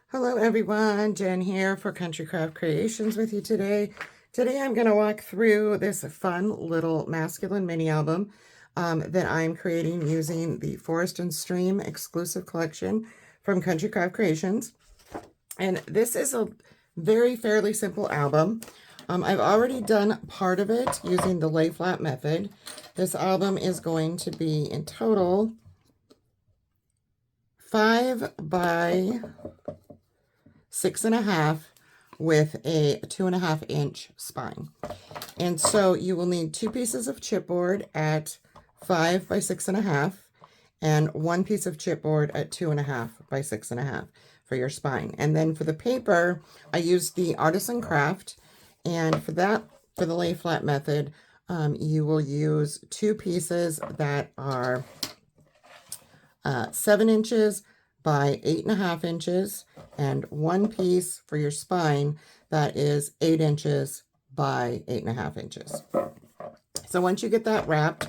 Hello everyone, Jen here for Country Craft Creations with you today. Today I'm going to walk through this fun little masculine mini album that I'm creating using the Forest and Stream exclusive collection from Country Craft Creations. And this is a fairly simple album. I've already done part of it using the lay flat method. This album is going to be in total 5 by 6.5 with a 2.5 inch spine. And so you will need 2 pieces of chipboard at 5 by 6.5 and 1 piece of chipboard at 2.5 by 6.5 for your spine. And then for the paper, I used the Artisan Craft, and for the lay flat method, you will use 2 pieces that are 7 inches by 8.5 inches, and 1 piece for your spine that is 8 inches by 8.5 inches. So once you get that wrapped,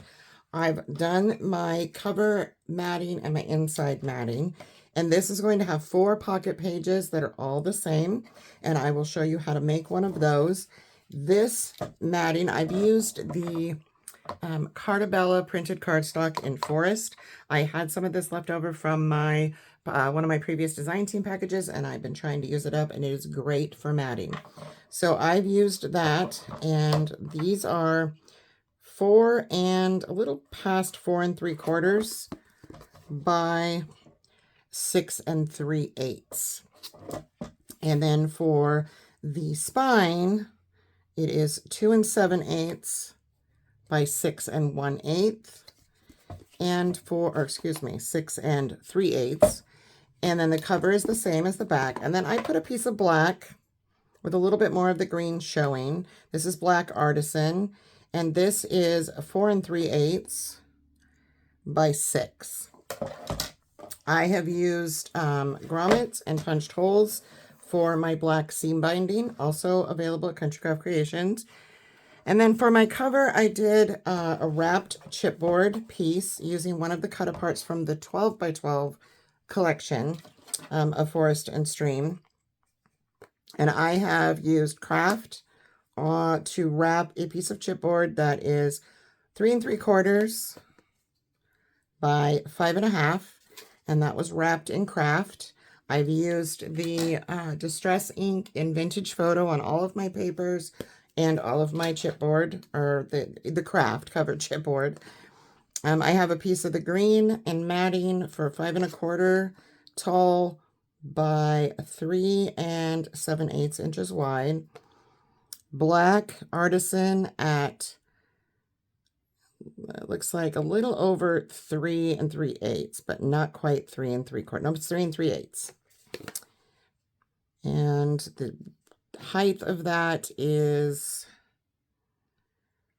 I've done my cover matting and my inside matting, and this is going to have 4 pocket pages that are all the same, and I will show you how to make one of those. This matting, I've used the Carta Bella Printed Cardstock in Forest. I had some of this left over from my one of my previous design team packages, and I've been trying to use it up, and it is great for matting. So I've used that, and these are 4 and a little past 4 3/4 by 6 3/8. And then for the spine, it is 2 7/8 by 6 1/8, and for, or excuse me, 6 3/8. And then the cover is the same as the back. And then I put a piece of black with a little bit more of the green showing. This is black artisan, and this is 4 3/8 by 6. I have used grommets and punched holes for my black seam binding, also available at Country Craft Creations. And then for my cover, I did a wrapped chipboard piece using one of the cut aparts from the 12 by 12 collection of Forest and Stream. And I have used craft to wrap a piece of chipboard that is 3 3/4 by 5.5, and that was wrapped in craft. I've used the Distress ink in Vintage Photo on all of my papers and all of my chipboard, or the craft covered chipboard. I have a piece of the green and matting for 5 1/4 tall by 3 7/8 inches wide. Black artisan at, it looks like a little over 3 3/8, but not quite 3 3/4. No, it's 3 3/8. And the height of that is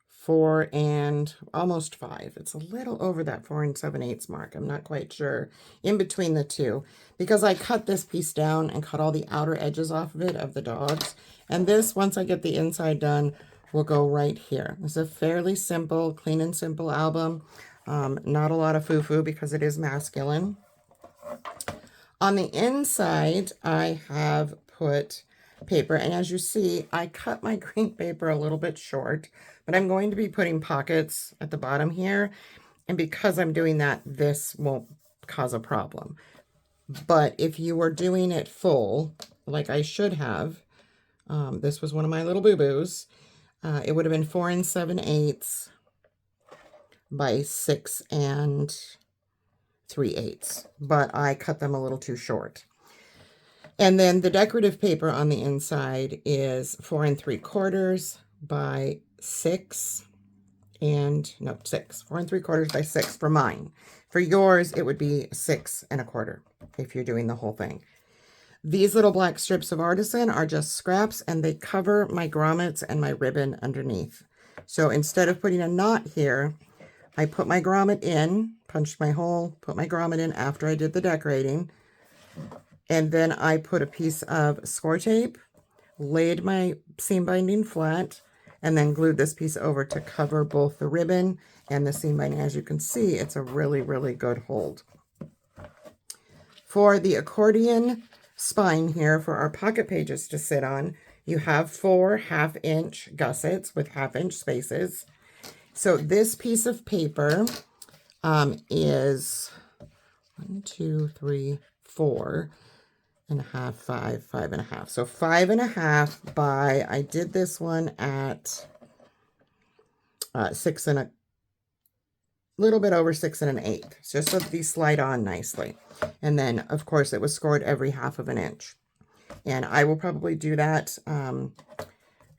4 and almost 5. It's a little over that 4 7/8 mark. I'm not quite sure in between the two, because I cut this piece down and cut all the outer edges off of it of the dogs. And this, once I get the inside done, will go right here. It's a fairly simple, clean and simple album. Not a lot of foo-foo because it is masculine. On the inside, I have put paper, and as you see, I cut my green paper a little bit short, but I'm going to be putting pockets at the bottom here, and because I'm doing that, this won't cause a problem. But if you were doing it full, like I should have, this was one of my little boo-boos, it would have been 4 7/8 by 6 3/8, but I cut them a little too short. And then the decorative paper on the inside is 4 3/4 by 6, and no, 6. 4 3/4 by 6 for mine. For yours, it would be 6 1/4 if you're doing the whole thing. These little black strips of artisan are just scraps, and they cover my grommets and my ribbon underneath. So instead of putting a knot here, I put my grommet in, punched my hole, put my grommet in after I did the decorating, and then I put a piece of score tape, laid my seam binding flat, and then glued this piece over to cover both the ribbon and the seam binding. As you can see, it's a really, really good hold. For the accordion spine here for our pocket pages to sit on. You have 4 1/2-inch gussets with 1/2-inch spaces. So this piece of paper is 1, 2, 3, 4 and a half, 5, 5.5. So 5.5 by, I did this one at 6 and a little bit over 6 1/8, just so that these slide on nicely. And then of course it was scored every 1/2 inch. And I will probably do that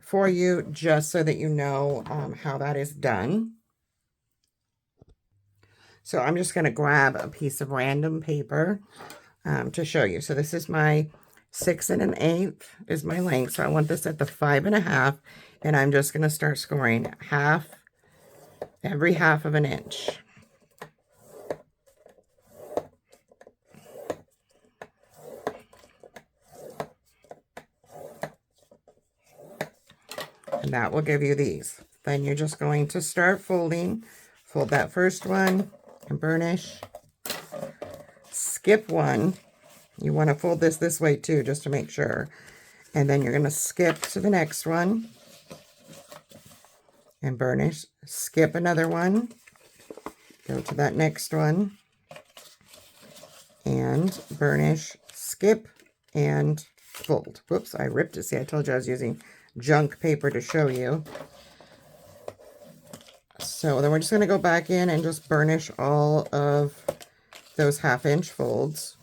for you just so that you know how that is done. So I'm just going to grab a piece of random paper to show you. So this is my 6 1/8 is my length. So I want this at the 5.5, and I'm just going to start scoring every 1/2 inch. And that will give you these. Then you're just going to start folding. Fold that first one and burnish. Skip one. You want to fold this way too, just to make sure. And then you're going to skip to the next one and burnish. Skip another one. Go to that next one and burnish. Skip and fold. Whoops, I ripped it. See, I told you I was using junk paper to show you. So then we're just going to go back in and just burnish all of those 1/2-inch folds.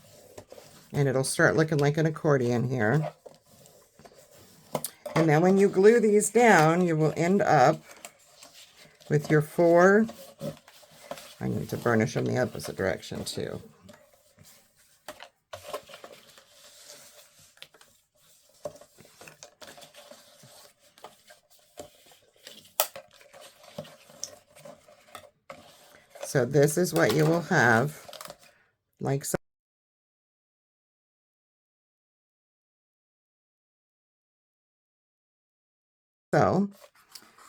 And it'll start looking like an accordion here. And then when you glue these down, you will end up with your 4. I need to burnish them the opposite direction too. So this is what you will have, like so.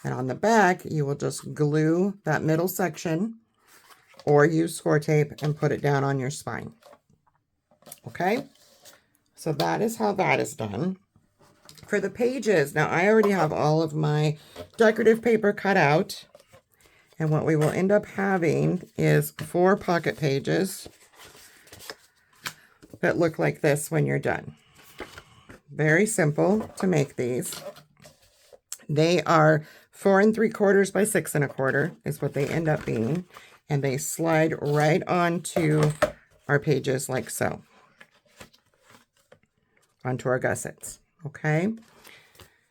And on the back, you will just glue that middle section or use score tape and put it down on your spine. Okay? So that is how that is done. For the pages, now I already have all of my decorative paper cut out. And what we will end up having is 4 pocket pages that look like this when you're done. Very simple to make these. They are 4 3/4 by 6 1/4 is what they end up being. And they slide right onto our pages like so. Onto our gussets. Okay.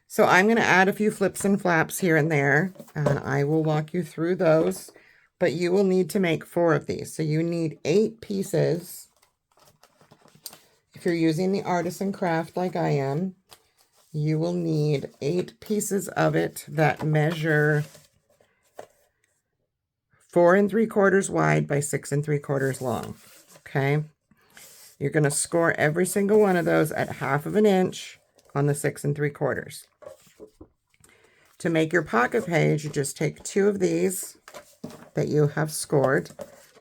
So I'm going to add a few flips and flaps here and there, and I will walk you through those, but you will need to make 4 of these. So you need 8 pieces. If you're using the artisan craft like I am, you will need 8 pieces of it that measure 4 3/4 wide by 6 3/4 long. Okay. You're going to score every single one of those at 1/2 inch on the 6 3/4. To make your pocket page, you just take 2 of these that you have scored.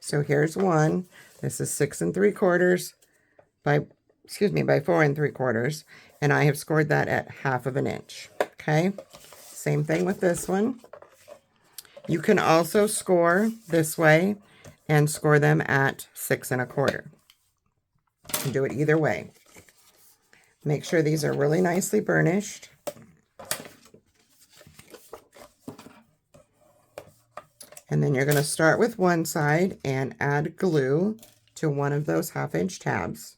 So here's one. This is 6 3/4 by 4 3/4, and I have scored that at 1/2 inch. Okay, same thing with this one. You can also score this way and score them at 6 1/4. You can do it either way. Make sure these are really nicely burnished. And then you're going to start with one side and add glue to one of those 1/2-inch tabs.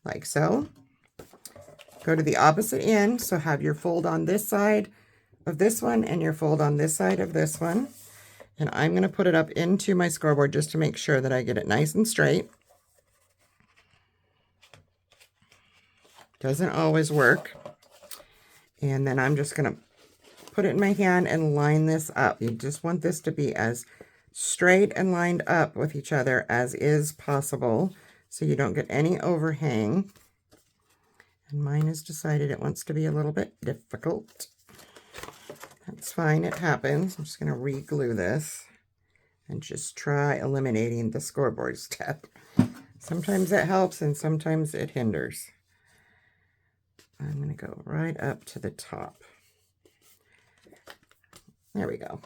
Like so. Go to the opposite end, so have your fold on this side of this one and your fold on this side of this one. And I'm going to put it up into my scoreboard just to make sure that I get it nice and straight. Doesn't always work. And then I'm just going to put it in my hand and line this up. You just want this to be as straight and lined up with each other as is possible, so you don't get any overhang. And mine has decided it wants to be a little bit difficult. That's fine, it happens. I'm just going to re-glue this and just try eliminating the scoreboard step. Sometimes it helps and sometimes it hinders. I'm going to go right up to the top. There we go.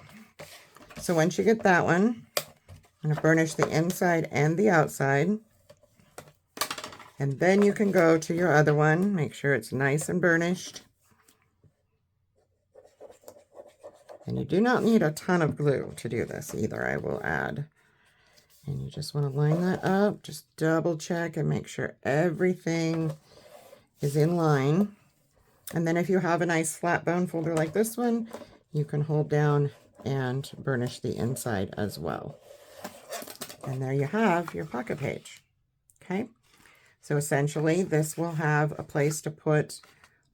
So once you get that one, I'm going to burnish the inside and the outside. And then you can go to your other one. Make sure it's nice and burnished. And you do not need a ton of glue to do this either, I will add. And you just want to line that up. Just double check and make sure everything is in line. And then if you have a nice flat bone folder like this one, you can hold down and burnish the inside as well. And there you have your pocket page. Okay, so essentially this will have a place to put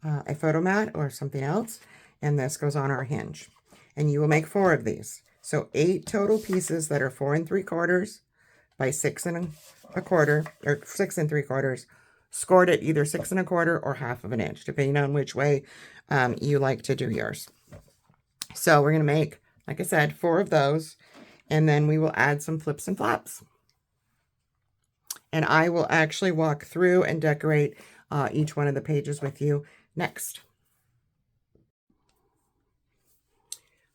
a photo mat or something else, and this goes on our hinge. And you will make 4 of these. So 8 total pieces that are 4 3/4 by 6 1/4 or 6 3/4, scored at either 6 1/4 or 1/2 inch, depending on which way you like to do yours. So we're going to make, like I said, 4 of those, and then we will add some flips and flaps. And I will actually walk through and decorate each one of the pages with you next.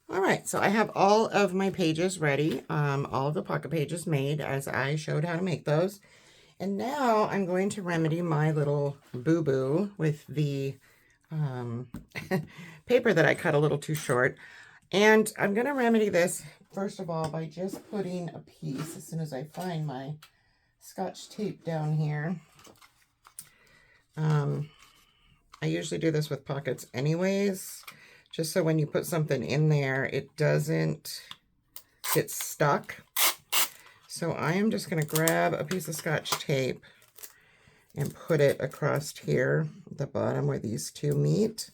All right, so I have all of my pages ready, all of the pocket pages made as I showed how to make those. And now I'm going to remedy my little boo-boo with the paper that I cut a little too short. And I'm going to remedy this, first of all, by just putting a piece, as soon as I find my Scotch tape down here. I usually do this with pockets anyways, just so when you put something in there, it doesn't get stuck. So I am just going to grab a piece of Scotch tape and put it across here at the bottom where these two meet,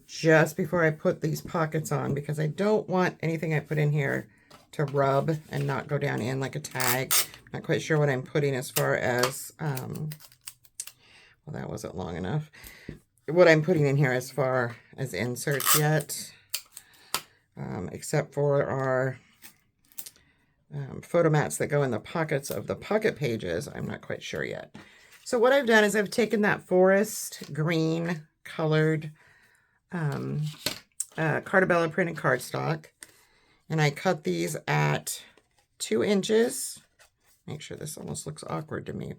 just before I put these pockets on, because I don't want anything I put in here to rub and not go down in like a tag. Not quite sure what I'm putting as far as, well, that wasn't long enough. What I'm putting in here as far as inserts yet, except for our photo mats that go in the pockets of the pocket pages. I'm not quite sure yet. So what I've done is I've taken that forest green colored Carta Bella Printed Cardstock, and I cut these at 2 inches. Make sure this almost looks awkward to me.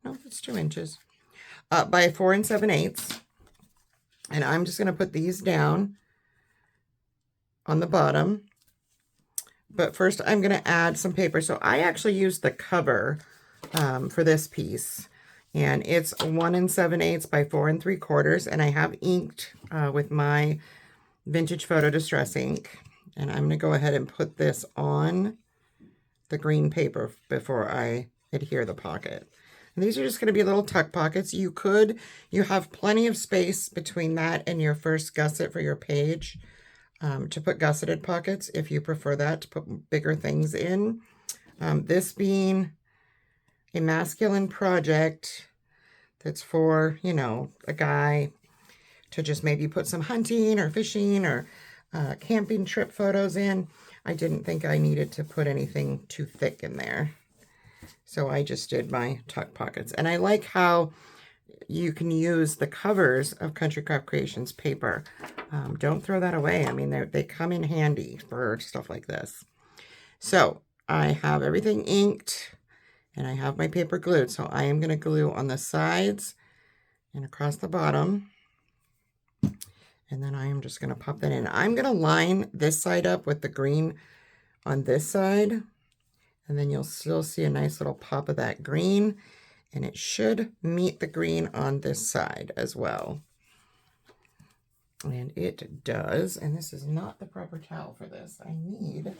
No, it's 2 inches. By 4 7/8. And I'm just going to put these down on the bottom. But first I'm going to add some paper. So I actually used the cover for this piece. And it's 1 7/8 by 4 3/4. And I have inked with my Vintage Photo Distress ink. And I'm going to go ahead and put this on the green paper before I adhere the pocket. And these are just going to be little tuck pockets. You have plenty of space between that and your first gusset for your page to put gusseted pockets if you prefer that, to put bigger things in. This being a masculine project that's for, you know, a guy to just maybe put some hunting or fishing or camping trip photos in. I didn't think I needed to put anything too thick in there. So I just did my tuck pockets. And I like how you can use the covers of Country Craft Creations paper. Don't throw that away. I mean, they come in handy for stuff like this. So I have everything inked and I have my paper glued. So I am going to glue on the sides and across the bottom. And then I am just going to pop that in. I'm going to line this side up with the green on this side. And then you'll still see a nice little pop of that green. And it should meet the green on this side as well. And it does. And this is not the proper towel for this. I need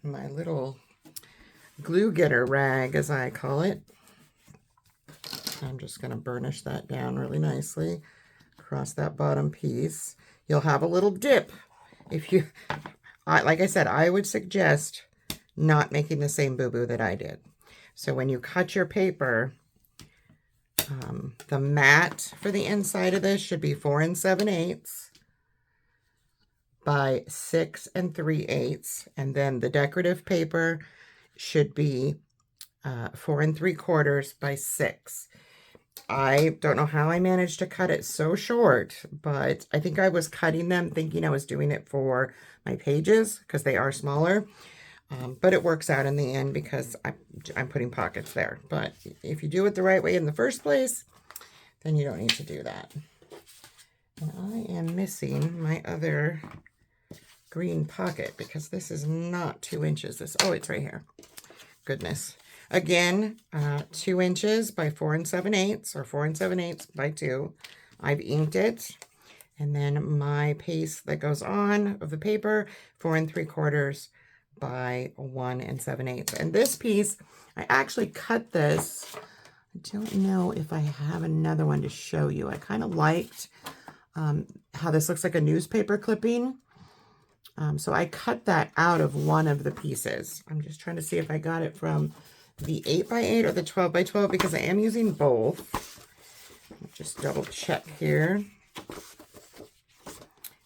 my little glue getter rag, as I call it. I'm just going to burnish that down really nicely across that bottom piece. You'll have a little dip. If you, like I said, I would suggest not making the same boo-boo that I did. So when you cut your paper, the mat for the inside of this should be 4 7/8 by 6 3/8, and then the decorative paper should be 4 3/4 by 6. I don't know how I managed to cut it so short, but I think I was cutting them thinking I was doing it for my pages because they are smaller. But it works out in the end because I'm putting pockets there. But if you do it the right way in the first place, then you don't need to do that. And I am missing my other green pocket because this is not 2 inches. Oh, it's right here. Goodness. Again, 2 inches by 4 7/8 or 4 7/8 by 2. I've inked it. And then my piece that goes on of the paper, 4 3/4 by 1 7/8. And this piece, I actually cut this. I don't know if I have another one to show you. I kind of liked how this looks like a newspaper clipping. So I cut that out of one of the pieces. I'm just trying to see if I got it from the 8 by 8 or the 12 by 12 because I am using both. I'll just double check here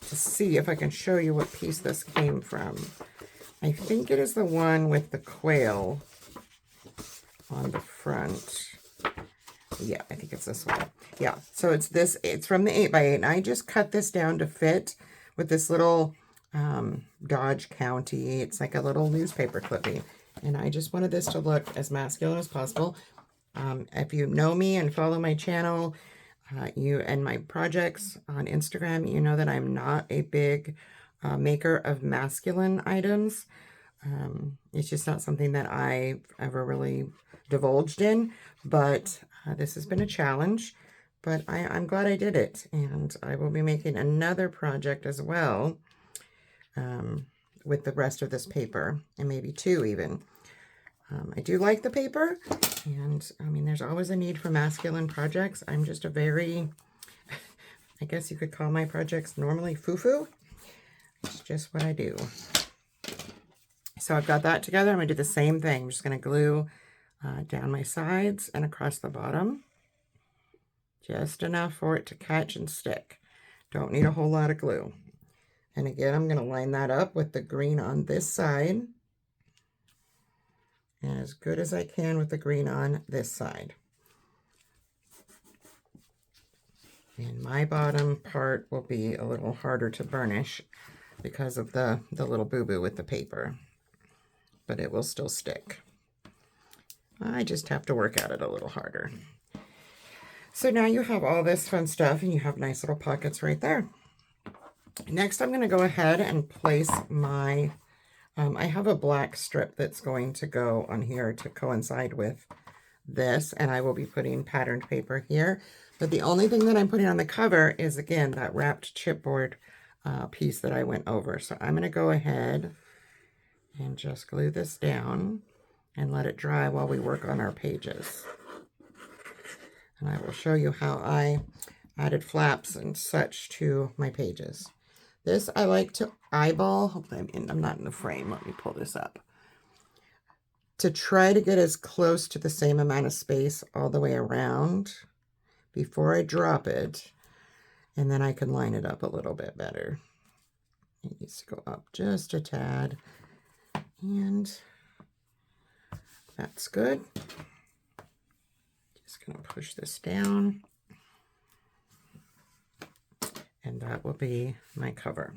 to see if I can show you what piece this came from. I think it is the one with the quail on the front. Yeah, I think it's this one. Yeah, so it's from the 8 by 8, and I just cut this down to fit with this little Dodge County. It's like a little newspaper clipping, and I just wanted this to look as masculine as possible. If you know me and follow my channel, you and my projects on Instagram, you know that I'm not a big maker of masculine items. It's just not something that I've ever really divulged in, but this has been a challenge, but I'm glad I did it, and I will be making another project as well with the rest of this paper, and maybe 2 even. I do like the paper, and I mean, there's always a need for masculine projects. I'm just a very, I guess you could call my projects normally foo-foo. It's just what I do. So I've got that together. I'm going to do the same thing. I'm just going to glue down my sides and across the bottom. Just enough for it to catch and stick. Don't need a whole lot of glue. And again, I'm going to line that up with the green on this side. And as good as I can with the green on this side. And my bottom part will be a little harder to burnish because of the little boo-boo with the paper. But it will still stick. I just have to work at it a little harder. So now you have all this fun stuff and you have nice little pockets right there. Next, I'm going to go ahead and place my, I have a black strip that's going to go on here to coincide with this, and I will be putting patterned paper here. But the only thing that I'm putting on the cover is, again, that wrapped chipboard piece that I went over. So I'm going to go ahead and just glue this down and let it dry while we work on our pages. And I will show you how I added flaps and such to my pages. This I like to eyeball. Hopefully I'm not in the frame. Let me pull this up. To try to get as close to the same amount of space all the way around before I drop it. And then I can line it up a little bit better. It needs to go up just a tad. And that's good. Just going to push this down. And that will be my cover.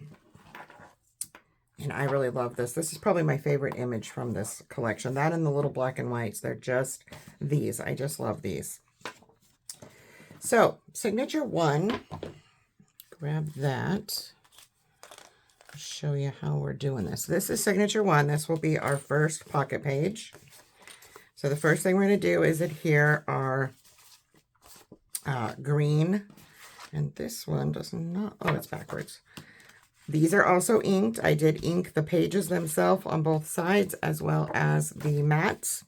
And I really love this. This is probably my favorite image from this collection. That and the little black and whites. They're just these. I just love these. So, signature 1. Grab that. I'll show you how we're doing this. This is signature 1. This will be our first pocket page. So the first thing we're going to do is adhere our green. And this one does not, oh, it's backwards. These are also inked. I did ink the pages themselves on both sides as well as the mats.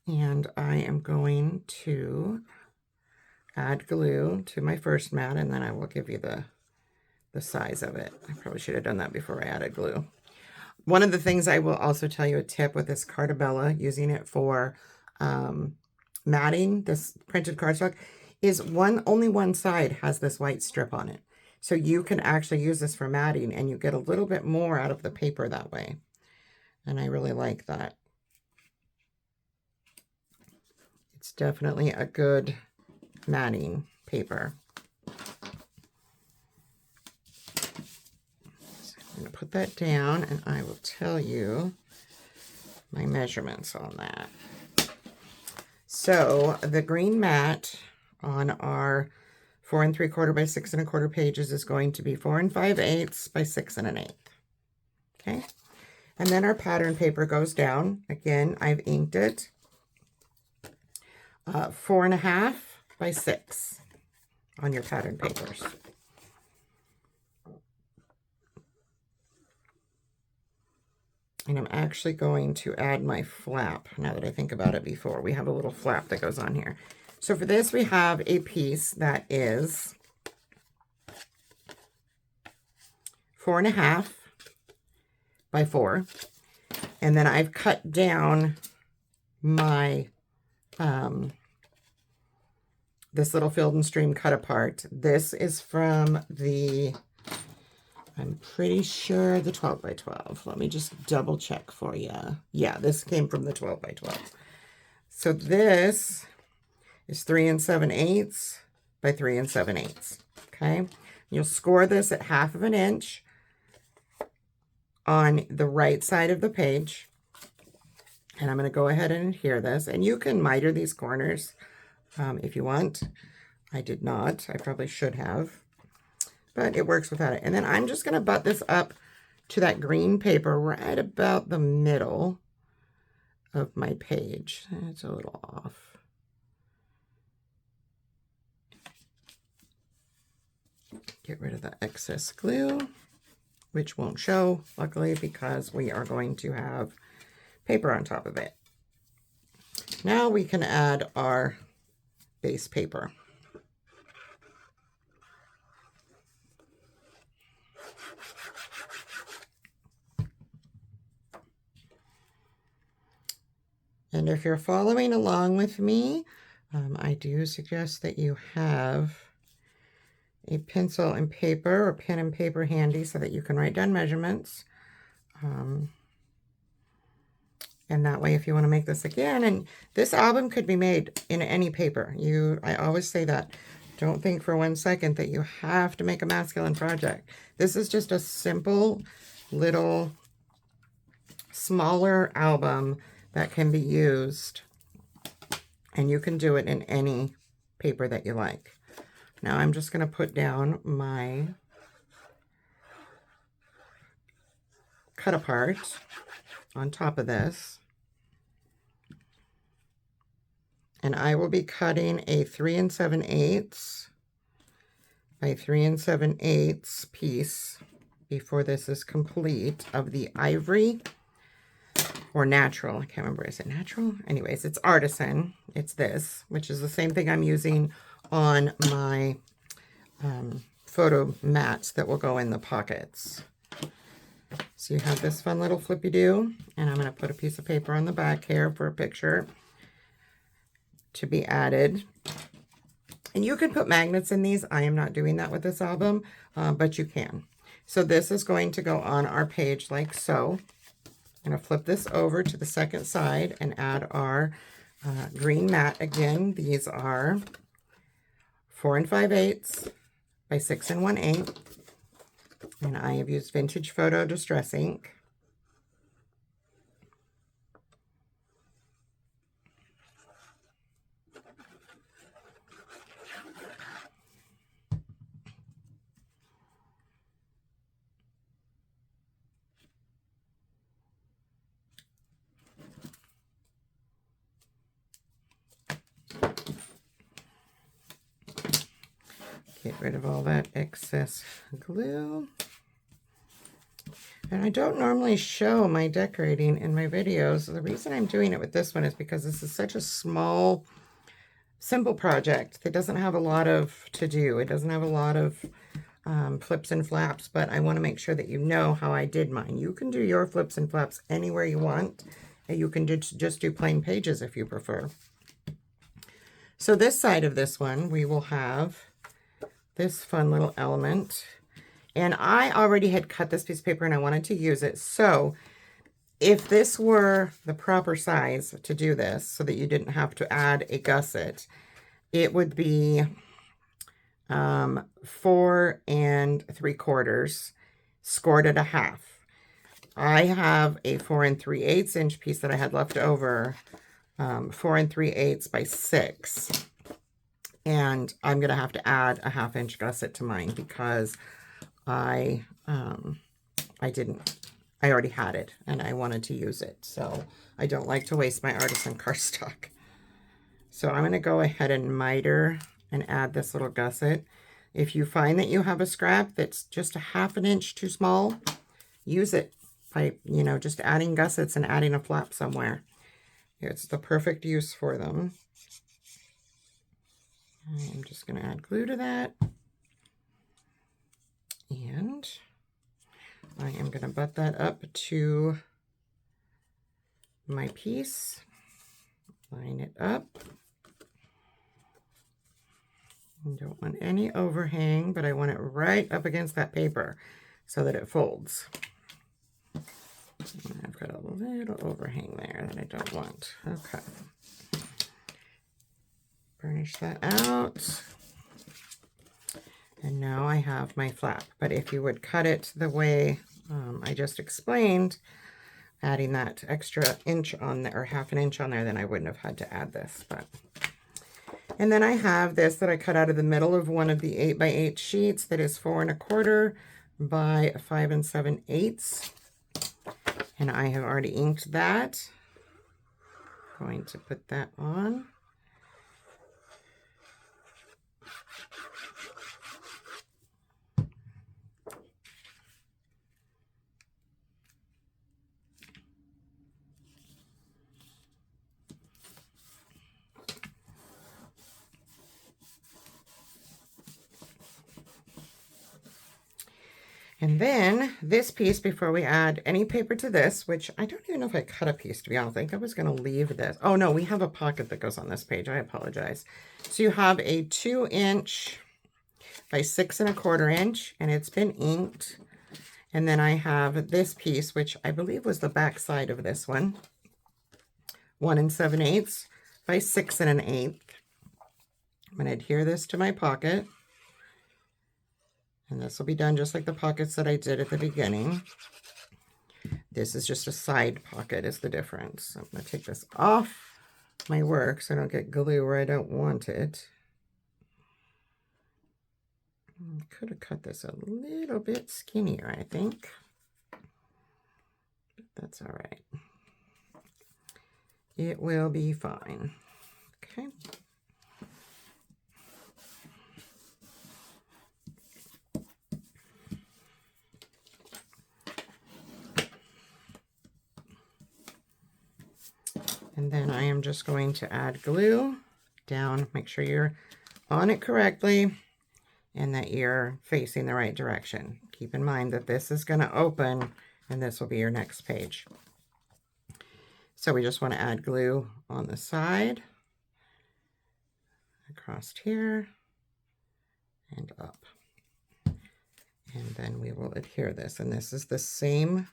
And I am going to add glue to my first mat, and then I will give you the size of it. I probably should have done that before I added glue. One of the things I will also tell you, a tip with this Carta Bella, using it for matting, this printed cardstock, is only one side has this white strip on it. So you can actually use this for matting, and you get a little bit more out of the paper that way. And I really like that. It's definitely a good matting paper. So I'm going to put that down and I will tell you my measurements on that. So the green mat on our 4 3/4 by 6 1/4 pages is going to be 4 5/8 by 6 1/8. Okay. And then our pattern paper goes down. Again, I've inked it. 4 1/2 by 6 on your pattern papers. And I'm actually going to add my flap now that I think about it before. We have a little flap that goes on here. So for this, we have a piece that is 4 1/2 by 4. And then I've cut down my, this little Field and Stream cut apart. This is from the, I'm pretty sure the 12 by 12. Let me just double check for you. Yeah, this came from the 12 by 12. So this is 3 7/8 by 3 7/8. Okay. You'll score this at 1/2 inch on the right side of the page. And I'm going to go ahead and adhere this. And you can miter these corners if you want. I did not. I probably should have. But it works without it. And then I'm just going to butt this up to that green paper right about the middle of my page. It's a little off. Get rid of the excess glue, which won't show, luckily, because we are going to have paper on top of it. Now we can add our base paper. And if you're following along with me, I do suggest that you have a pencil and paper or pen and paper handy so that you can write down measurements. And that way, if you want to make this again, and this album could be made in any paper. I always say that. Don't think for 1 second that you have to make a masculine project. This is just a simple little smaller album that can be used, and you can do it in any paper that you like. Now I'm just going to put down my cut apart on top of this, and I will be cutting a 3 7/8 by 3 7/8 piece before this is complete of the ivory or natural. I can't remember. Is it natural? Anyways, it's artisan. It's this, which is the same thing I'm using on my photo mats that will go in the pockets. So you have this fun little flippy-do, and I'm going to put a piece of paper on the back here for a picture to be added. And you can put magnets in these. I am not doing that with this album, but you can. So this is going to go on our page like so. I'm going to flip this over to the second side and add our green mat. Again, these are 4 5/8 by 6 1/8. And I have used Vintage Photo Distress ink. Get rid of all that excess glue. And I don't normally show my decorating in my videos. The reason I'm doing it with this one is because this is such a small, simple project that doesn't have a lot of to do. It doesn't have a lot of flips and flaps, but I want to make sure that you know how I did mine. You can do your flips and flaps anywhere you want. And you can just do plain pages if you prefer. So this side of this one, we will have this fun little element. And I already had cut this piece of paper and I wanted to use it. So If this were the proper size to do this so that you didn't have to add a gusset, it would be 4 3/4 scored at a half. I have a 4 3/8 inch piece that I had left over, 4 3/8 by 6. And I'm going to have to add a 1/2 inch gusset to mine because I already had it and I wanted to use it. So I don't like to waste my artisan cardstock. So I'm going to go ahead and miter and add this little gusset. If you find that you have a scrap that's just a 1/2 inch too small, use it by, you know, just adding gussets and adding a flap somewhere. It's the perfect use for them. I'm just going to add glue to that. And I am going to butt that up to my piece. Line it up. I don't want any overhang, but I want it right up against that paper so that it folds. And I've got a little overhang there that I don't want. Okay. Burnish that out. And now I have my flap. But if you would cut it the way I just explained, adding that extra inch on there, or 1/2 inch on there, then I wouldn't have had to add this. And then I have this that I cut out of the middle of one of the 8 by 8 sheets that is 4 1/4 by 5 7/8. And I have already inked that. Going to put that on. And then this piece, before we add any paper to this, which I don't even know if I cut a piece, to be honest. I think I was going to leave this. Oh, no, we have a pocket that goes on this page. I apologize. So you have a 2 inch by 6 1/4 inch, and it's been inked. And then I have this piece, which I believe was the back side of this one. 1 7/8 by 6 1/8. I'm going to adhere this to my pocket. And this will be done just like the pockets that I did at the beginning. This is just a side pocket is the difference. I'm going to take this off my work so I don't get glue where I don't want it. I could have cut this a little bit skinnier, I think. But that's all right. It will be fine. Okay. And then I am just going to add glue down. Make sure you're on it correctly and that you're facing the right direction. Keep in mind that this is going to open and this will be your next page. So we just want to add glue on the side, across here, and up. And then we will adhere this. And this is the same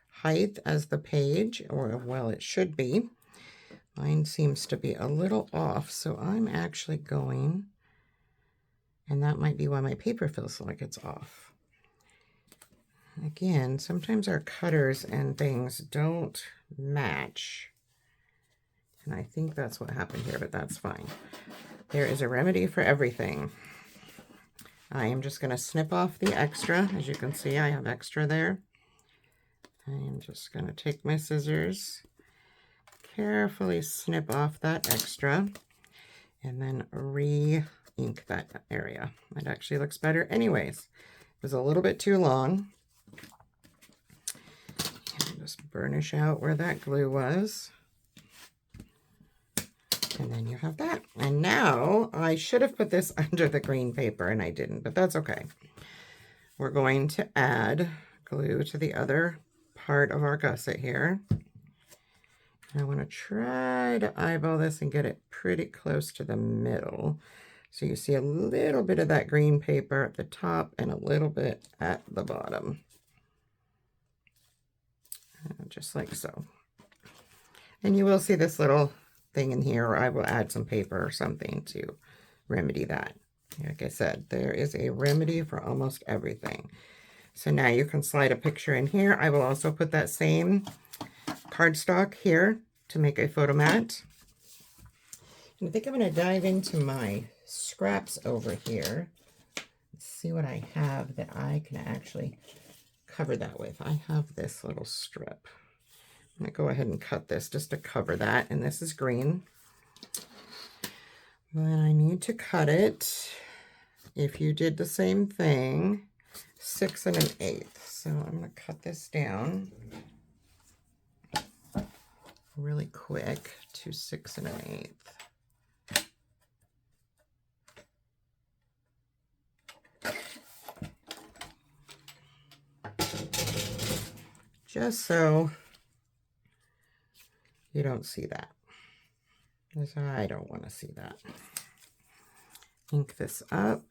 height as the page, or well, it should be. Mine seems to be a little off, so I'm actually going, and that might be why my paper feels like it's off. Again, sometimes our cutters and things don't match, and I think that's what happened here, but that's fine. There is a remedy for everything. I am just going to snip off the extra. As you can see, I have extra there. I am just going to take my scissors, carefully snip off that extra, and then re-ink that area. It actually looks better anyways. It was a little bit too long. And just burnish out where that glue was. And then you have that. And now I should have put this under the green paper and I didn't, but that's okay. We're going to add glue to the other part of our gusset here. I want to try to eyeball this and get it pretty close to the middle. So you see a little bit of that green paper at the top and a little bit at the bottom. just like so. And you will see this little thing in here, or I will add some paper or something to remedy that. Like I said, there is a remedy for almost everything. So now you can slide a picture in here. I will also put that same cardstock here to make a photo mat. And I think I'm going to dive into my scraps over here. Let's see what I have that I can actually cover that with. I have this little strip. I'm going to go ahead and cut this just to cover that. And this is green. But I need to cut it, if you did the same thing, 6 1/8. So I'm going to cut this down really quick to 6 1/8. Just so you don't see that, because I don't want to see that. Ink this up.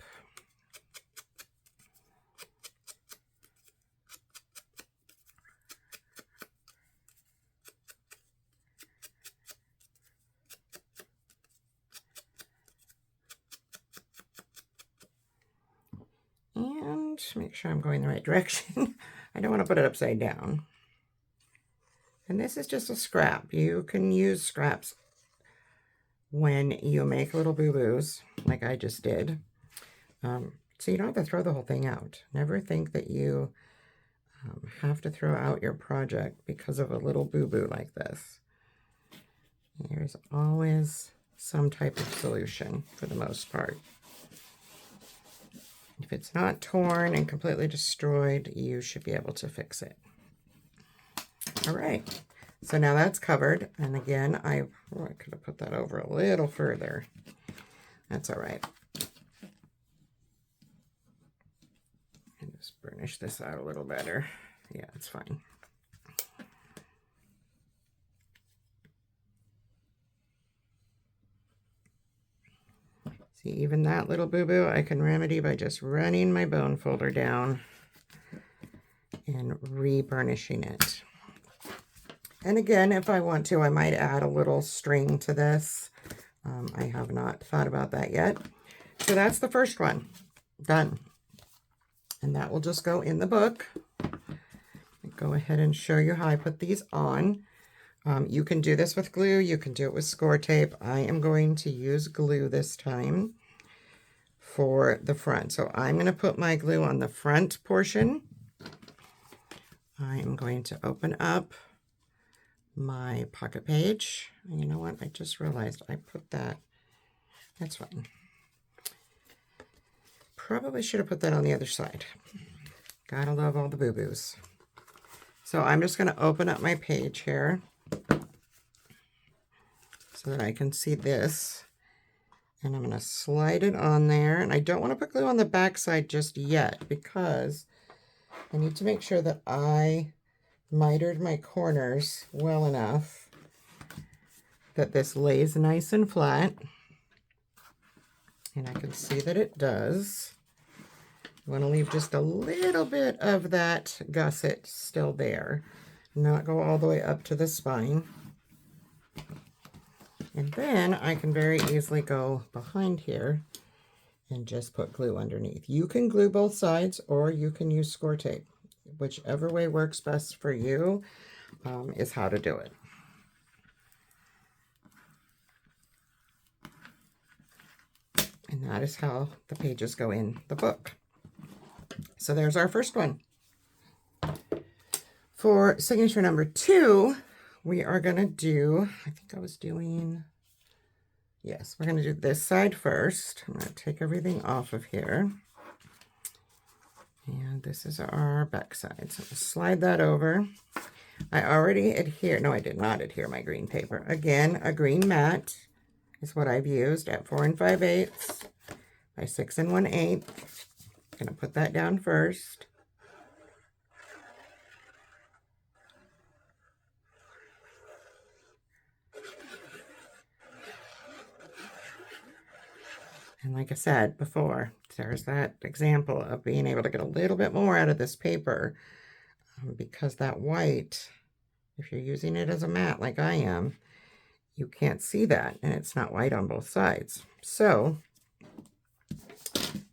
And make sure I'm going the right direction. I don't want to put it upside down. And this is just a scrap. You can use scraps when you make little boo-boos, like I just did. So you don't have to throw the whole thing out. Never think that you have to throw out your project because of a little boo-boo like this. There's always some type of solution for the most part. If it's not torn and completely destroyed, you should be able to fix it. All right, so now that's covered. And again, I could have put that over a little further. That's all right. And just burnish this out a little better. Yeah, it's fine. See, even that little boo-boo I can remedy by just running my bone folder down and re-burnishing it. And again, if I want to, I might add a little string to this. I have not thought about that yet. So that's the first one done. And that will just go in the book. Go ahead and show you how I put these on. You can do this with glue. You can do it with score tape. I am going to use glue this time for the front. So I'm going to put my glue on the front portion. I am going to open up my pocket page. And you know what? I just realized I put that. That's fine. Probably should have put that on the other side. Gotta love all the boo-boos. So I'm just going to open up my page here so that I can see this. And I'm going to slide it on there. And I don't want to put glue on the back side just yet because I need to make sure that I mitered my corners well enough that this lays nice and flat. And I can see that it does. I want to leave just a little bit of that gusset still there, not go all the way up to the spine. And then I can very easily go behind here and just put glue underneath. You can glue both sides or you can use score tape. Whichever way works best for you is how to do it. And that is how the pages go in the book. So there's our first one. For signature number 2, we are going to do, I think I was doing, yes, we're going to do this side first. I'm going to take everything off of here. And this is our back side. So I'll slide that over. I already adhere, no, I did not adhere my green paper. Again, a green mat is what I've used at 4 5/8 by 6 1/8. I'm going to put that down first. And like I said before, there's that example of being able to get a little bit more out of this paper because that white If you're using it as a mat like I am, you can't see that, and it's not white on both sides. So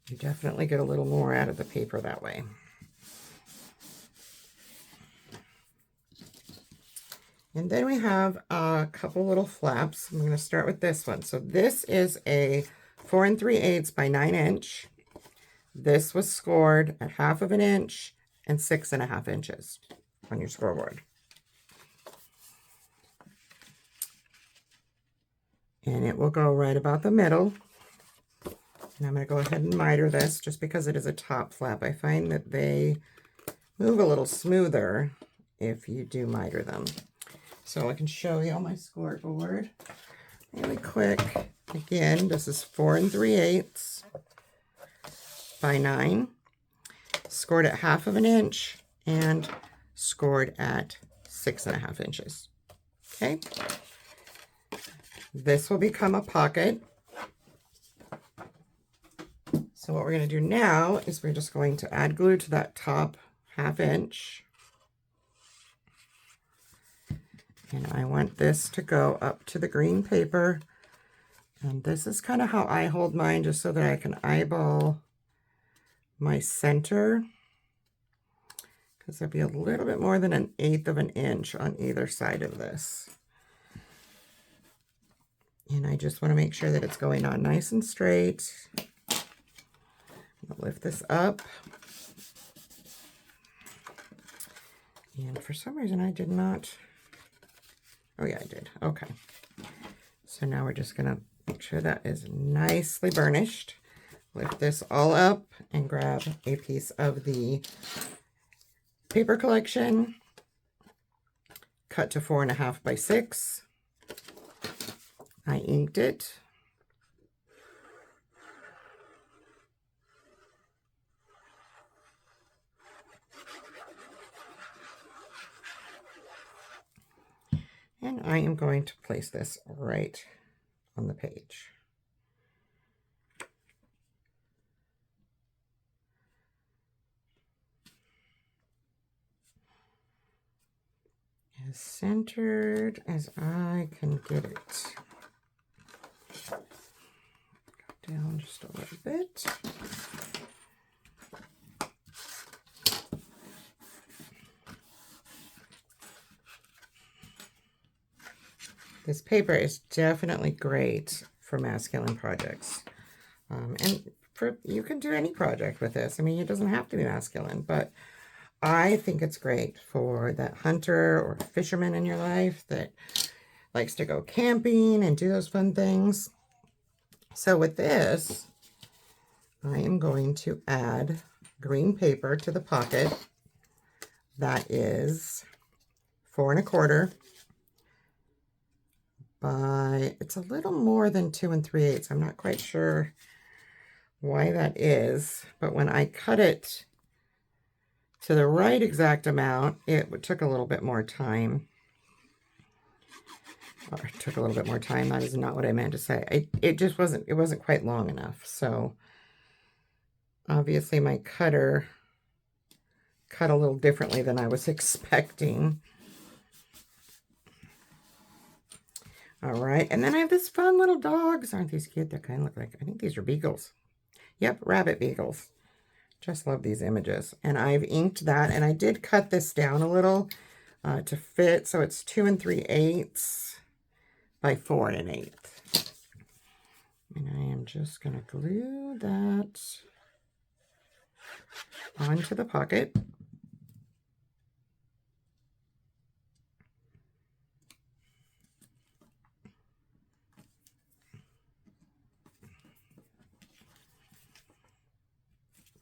you definitely get a little more out of the paper that way. And then we have a couple little flaps. I'm going to start with this one. So this is a 4 3/8 by 9 inch. This was scored at 1/2 inch and 6 1/2 inches on your scoreboard. And it will go right about the middle. And I'm going to go ahead and miter this just because it is a top flap. I find that they move a little smoother if you do miter them. So I can show you on my scoreboard really quick. Again, this is 4 3/8 by 9, scored at 1/2 inch and scored at 6 1/2 inches. Okay. This will become a pocket. So what we're going to do now is we're just going to add glue to that top 1/2 inch. And I want this to go up to the green paper. And this is kind of how I hold mine, just so that I can eyeball my center. Because there'll be a little bit more than 1/8 inch on either side of this. And I just want to make sure that it's going on nice and straight. I'll lift this up. And for some reason I did not. Oh yeah, I did. Okay. So now we're just going to make sure that is nicely burnished. Lift this all up and grab a piece of the paper collection. Cut to 4 1/2 by 6. I inked it. And I am going to place this right on the page. As centered as I can get it. Go down just a little bit. This paper is definitely great for masculine projects. And you can do any project with this. I mean, it doesn't have to be masculine, but I think it's great for that hunter or fisherman in your life that likes to go camping and do those fun things. So with this, I am going to add green paper to the pocket. That is 4 1/4 by, it's a little more than 2 3/8. I'm not quite sure why that is, but when I cut it to the right exact amount, it took a little bit more time. Or it took a little bit more time. That is not what I meant to say. It just wasn't, it wasn't quite long enough. So obviously my cutter cut a little differently than I was expecting. All right, and then I have this fun little dogs. Aren't these cute? They kind of look like, I think these are beagles. Yep, rabbit beagles. Just love these images. And I've inked that, and I did cut this down a little to fit, so it's 2 3/8 by 4 1/8. And I am just going to glue that onto the pocket.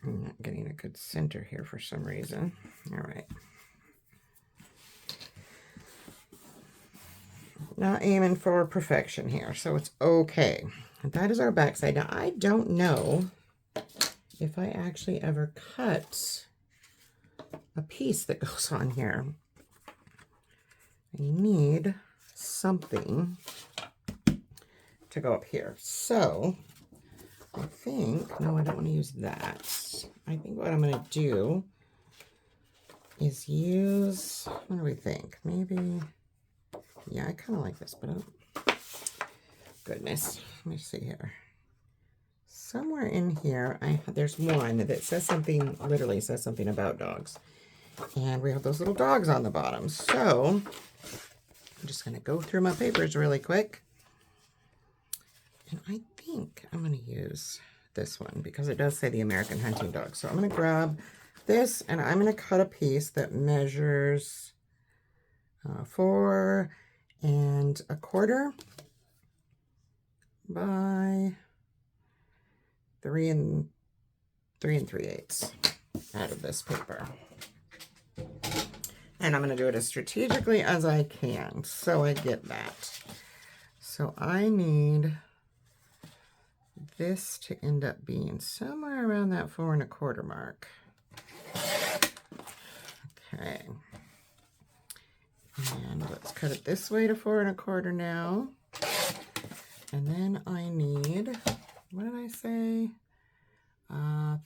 I'm not getting a good center here for some reason. All right. Not aiming for perfection here, so it's okay. And that is our backside. Now, I don't know if I actually ever cut a piece that goes on here. I need something to go up here. So I think, no, I don't want to use that. I think what I'm going to do is use, what do we think? Maybe, yeah, I kind of like this, but goodness, let me see here. Somewhere in here, there's one that says something, literally says something about dogs. And we have those little dogs on the bottom. So I'm just going to go through my papers really quick. And I think I'm going to use this one because it does say the American Hunting Dog. So I'm going to grab this and I'm going to cut a piece that measures 4 1/4 by 3 3/8 out of this paper. And I'm going to do it as strategically as I can, so I get that. So I need this to end up being somewhere around that 4 1/4 mark. Okay. And let's cut it this way to 4 1/4 now. And then I need, what did I say?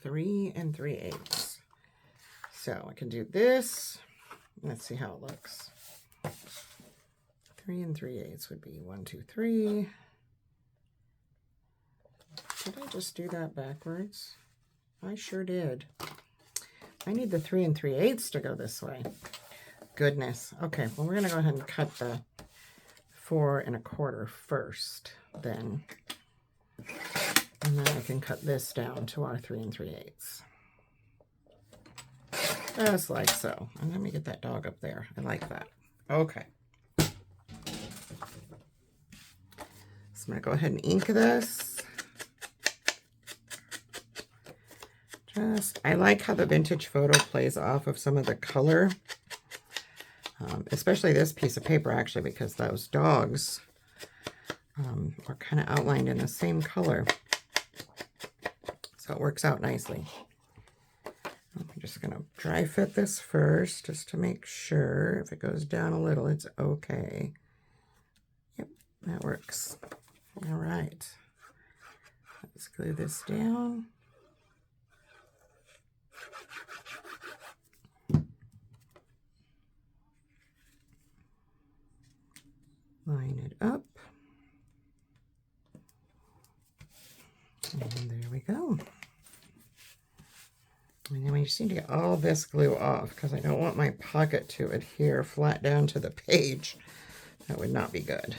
3 3/8. So I can do this. Let's see how it looks. 3 3/8 would be 1, 2, 3. Did I just do that backwards? I sure did. I need the 3 3/8 to go this way. Goodness. Okay, well, we're going to go ahead and cut the 4 1/4 first, then. And then I can cut this down to our 3 3/8. Just like so. And let me get that dog up there. I like that. Okay. So I'm going to go ahead and ink this. I like how the vintage photo plays off of some of the color. Especially this piece of paper, actually, because those dogs are kind of outlined in the same color. So it works out nicely. I'm just going to dry fit this first, just to make sure. If it goes down a little, it's okay. Yep, that works. All right. Let's glue this down. Line it up. And there we go. And then we just need to get all this glue off because I don't want my pocket to adhere flat down to the page. That would not be good.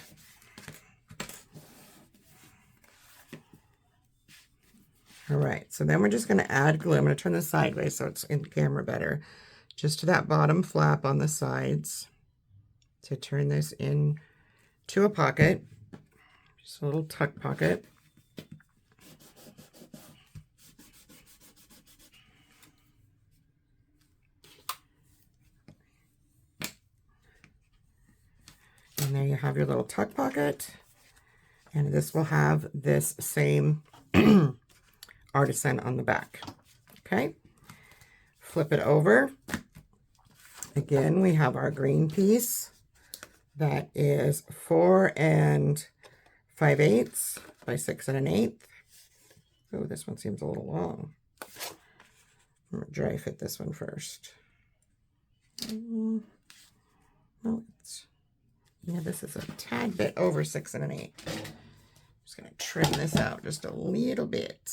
All right, so then we're just going to add glue. I'm going to turn this sideways so it's in camera better. Just to that bottom flap on the sides to turn this in to a pocket. Just a little tuck pocket. And there you have your little tuck pocket. And this will have this same artisan on the back. Okay. Flip it over. Again, we have our green piece. That is 4 5/8 by 6 1/8. Oh, this one seems a little long. I'm going to dry fit this one first. No, yeah, this is a tad bit over 6 1/8. I'm just going to trim this out just a little bit.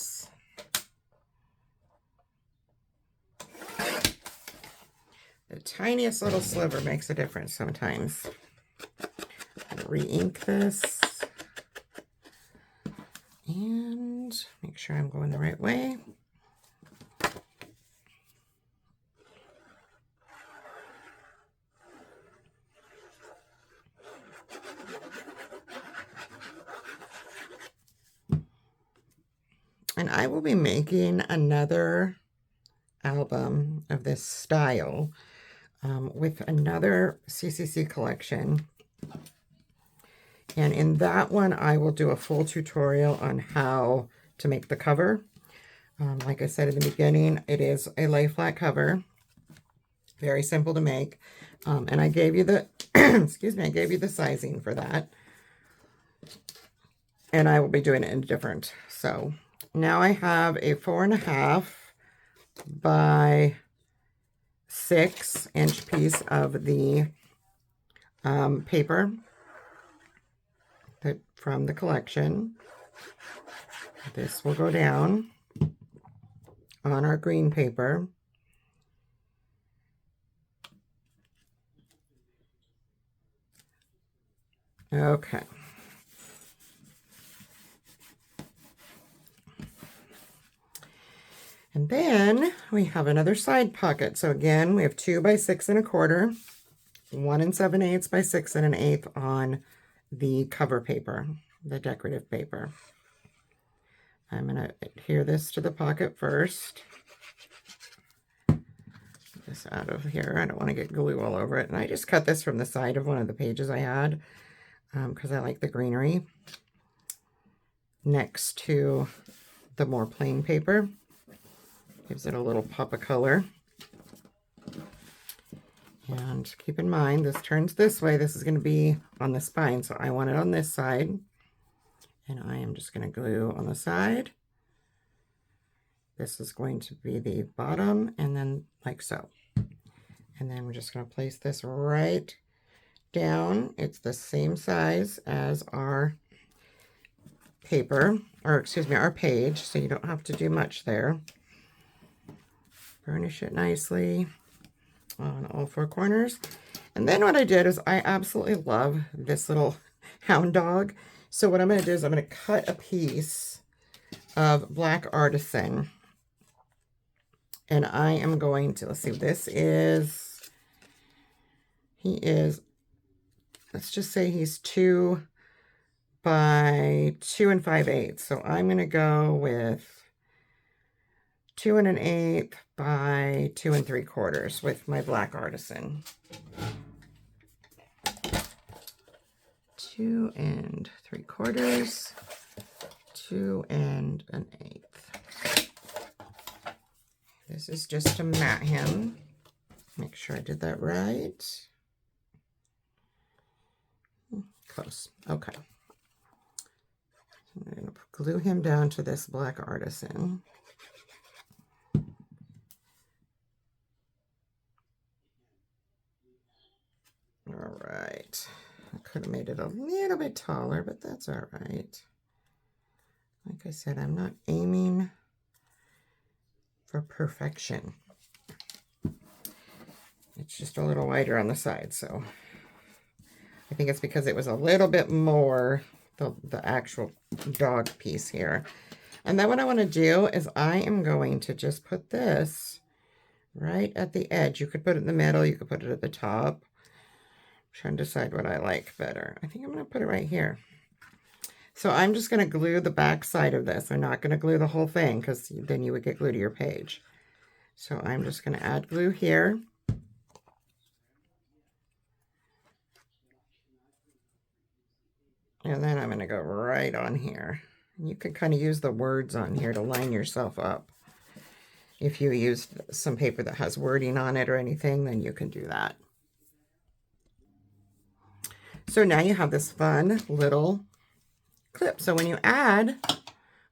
The tiniest little sliver makes a difference sometimes. I'm going to re-ink this. And make sure I'm going the right way. And I will be making another album of this style with another CCC collection. And in that one, I will do a full tutorial on how to make the cover. Like I said in the beginning, it is a lay flat cover. Very simple to make. And I gave you the, excuse me, I gave you the sizing for that. And I will be doing it in different. So now I have a 4 1/2 by 6-inch piece of the paper from the collection. This will go down on our green paper. Okay. And then we have another side pocket. So again, we have 2 by 6 1/4, 1 7/8 by 6 1/8 on the cover paper, the decorative paper. I'm going to adhere this to the pocket first. Get this out of here. I don't want to get glue all over it. And I just cut this from the side of one of the pages I had because I like the greenery next to the more plain paper. Gives it a little pop of color. And keep in mind, this turns this way. This is going to be on the spine, so I want it on this side. And I am just going to glue on the side. This is going to be the bottom, and then like so. And then we're just going to place this right down. It's the same size as our paper, or excuse me, our page, so you don't have to do much there. Burnish it nicely on all 4 corners. And then what I did is I absolutely love this little hound dog. So what I'm going to do is I'm going to cut a piece of black artisan. And I am going to, let's see, he is, let's just say he's 2 by 2 5/8. So I'm going to go with 2 1/8 by 2 3/4 with my black artisan. 2 3/4, 2 1/8. This is just to mat him. Make sure I did that right. Close. Okay. I'm going to glue him down to this black artisan. All right. I could have made it a little bit taller, but that's all right. Like I said, I'm not aiming for perfection. It's just a little wider on the side, so I think it's because it was a little bit more the actual dog piece here. And then what I want to do is I am going to just put this right at the edge. You could put it in the middle, you could put it at the top. I'm trying to decide what I like better. I think I'm going to put it right here. So I'm just going to glue the back side of this. I'm not going to glue the whole thing because then you would get glue to your page. So I'm just going to add glue here. And then I'm going to go right on here. You can kind of use the words on here to line yourself up. If you use some paper that has wording on it or anything, then you can do that. So now you have this fun little clip. So when you add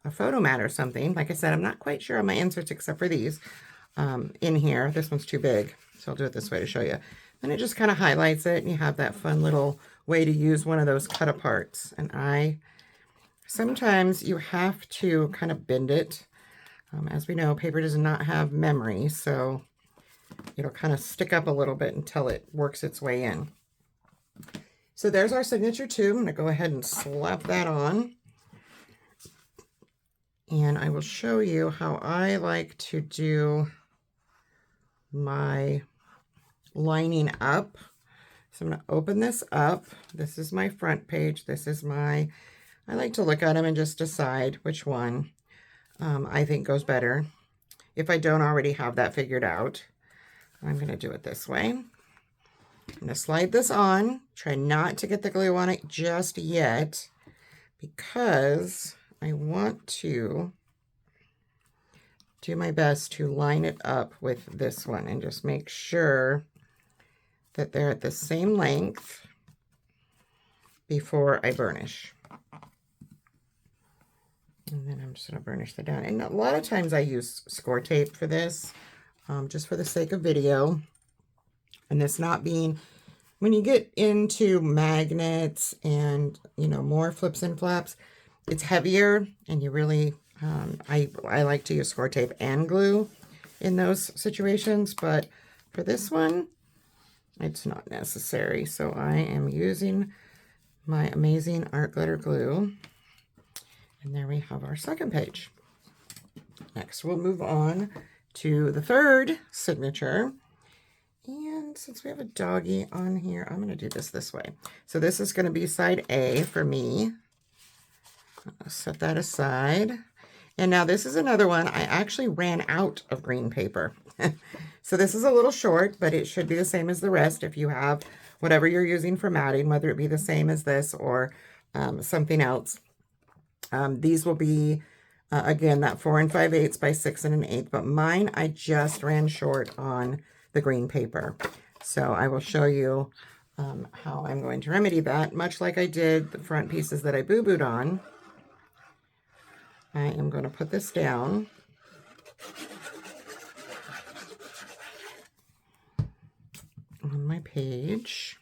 a photo mat or something, like I said, I'm not quite sure on my inserts except for these in here. This one's too big, so I'll do it this way to show you. And it just kind of highlights it, and you have that fun little way to use one of those cut aparts. And sometimes you have to kind of bend it. As we know, paper does not have memory, so it'll kind of stick up a little bit until it works its way in. So there's our signature too. I'm going to go ahead and slap that on. And I will show you how I like to do my lining up. So I'm going to open this up. This is my front page. This is I like to look at them and just decide which one I think goes better. If I don't already have that figured out, I'm going to do it this way. I'm going to slide this on. Try not to get the glue on it just yet because I want to do my best to line it up with this one and just make sure that they're at the same length before I burnish. And then I'm just going to burnish that down. And a lot of times I use score tape for this, just for the sake of video. And this not being, when you get into magnets and, you know, more flips and flaps, it's heavier, and you really, I like to use score tape and glue in those situations, but for this one, it's not necessary. So I am using my amazing art glitter glue. And there we have our second page. Next, we'll move on to the third signature. And since we have a doggy on here, I'm going to do this way. So this is going to be side A for me. I'll set that aside. And now this is another one. I actually ran out of green paper. So this is a little short, but it should be the same as the rest if you have whatever you're using for matting, whether it be the same as this or something else. These will be, again, that 4 5/8 by 6 1/8, but mine, I just ran short on the green paper. So I will show you how I'm going to remedy that, much like I did the front pieces that I boo-booed on. I am going to put this down. On my page.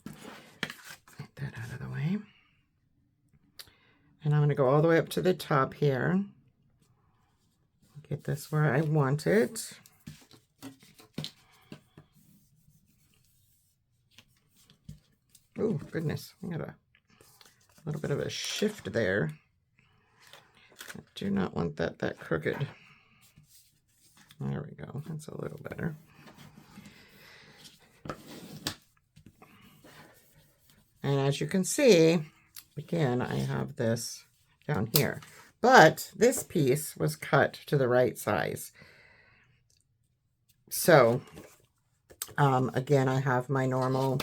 Get that out of the way. And I'm going to go all the way up to the top here. Get this where I want it. Oh, goodness. I got a little bit of a shift there. I do not want that crooked. There we go. That's a little better. And as you can see, again, I have this down here. But this piece was cut to the right size. So, again, I have my normal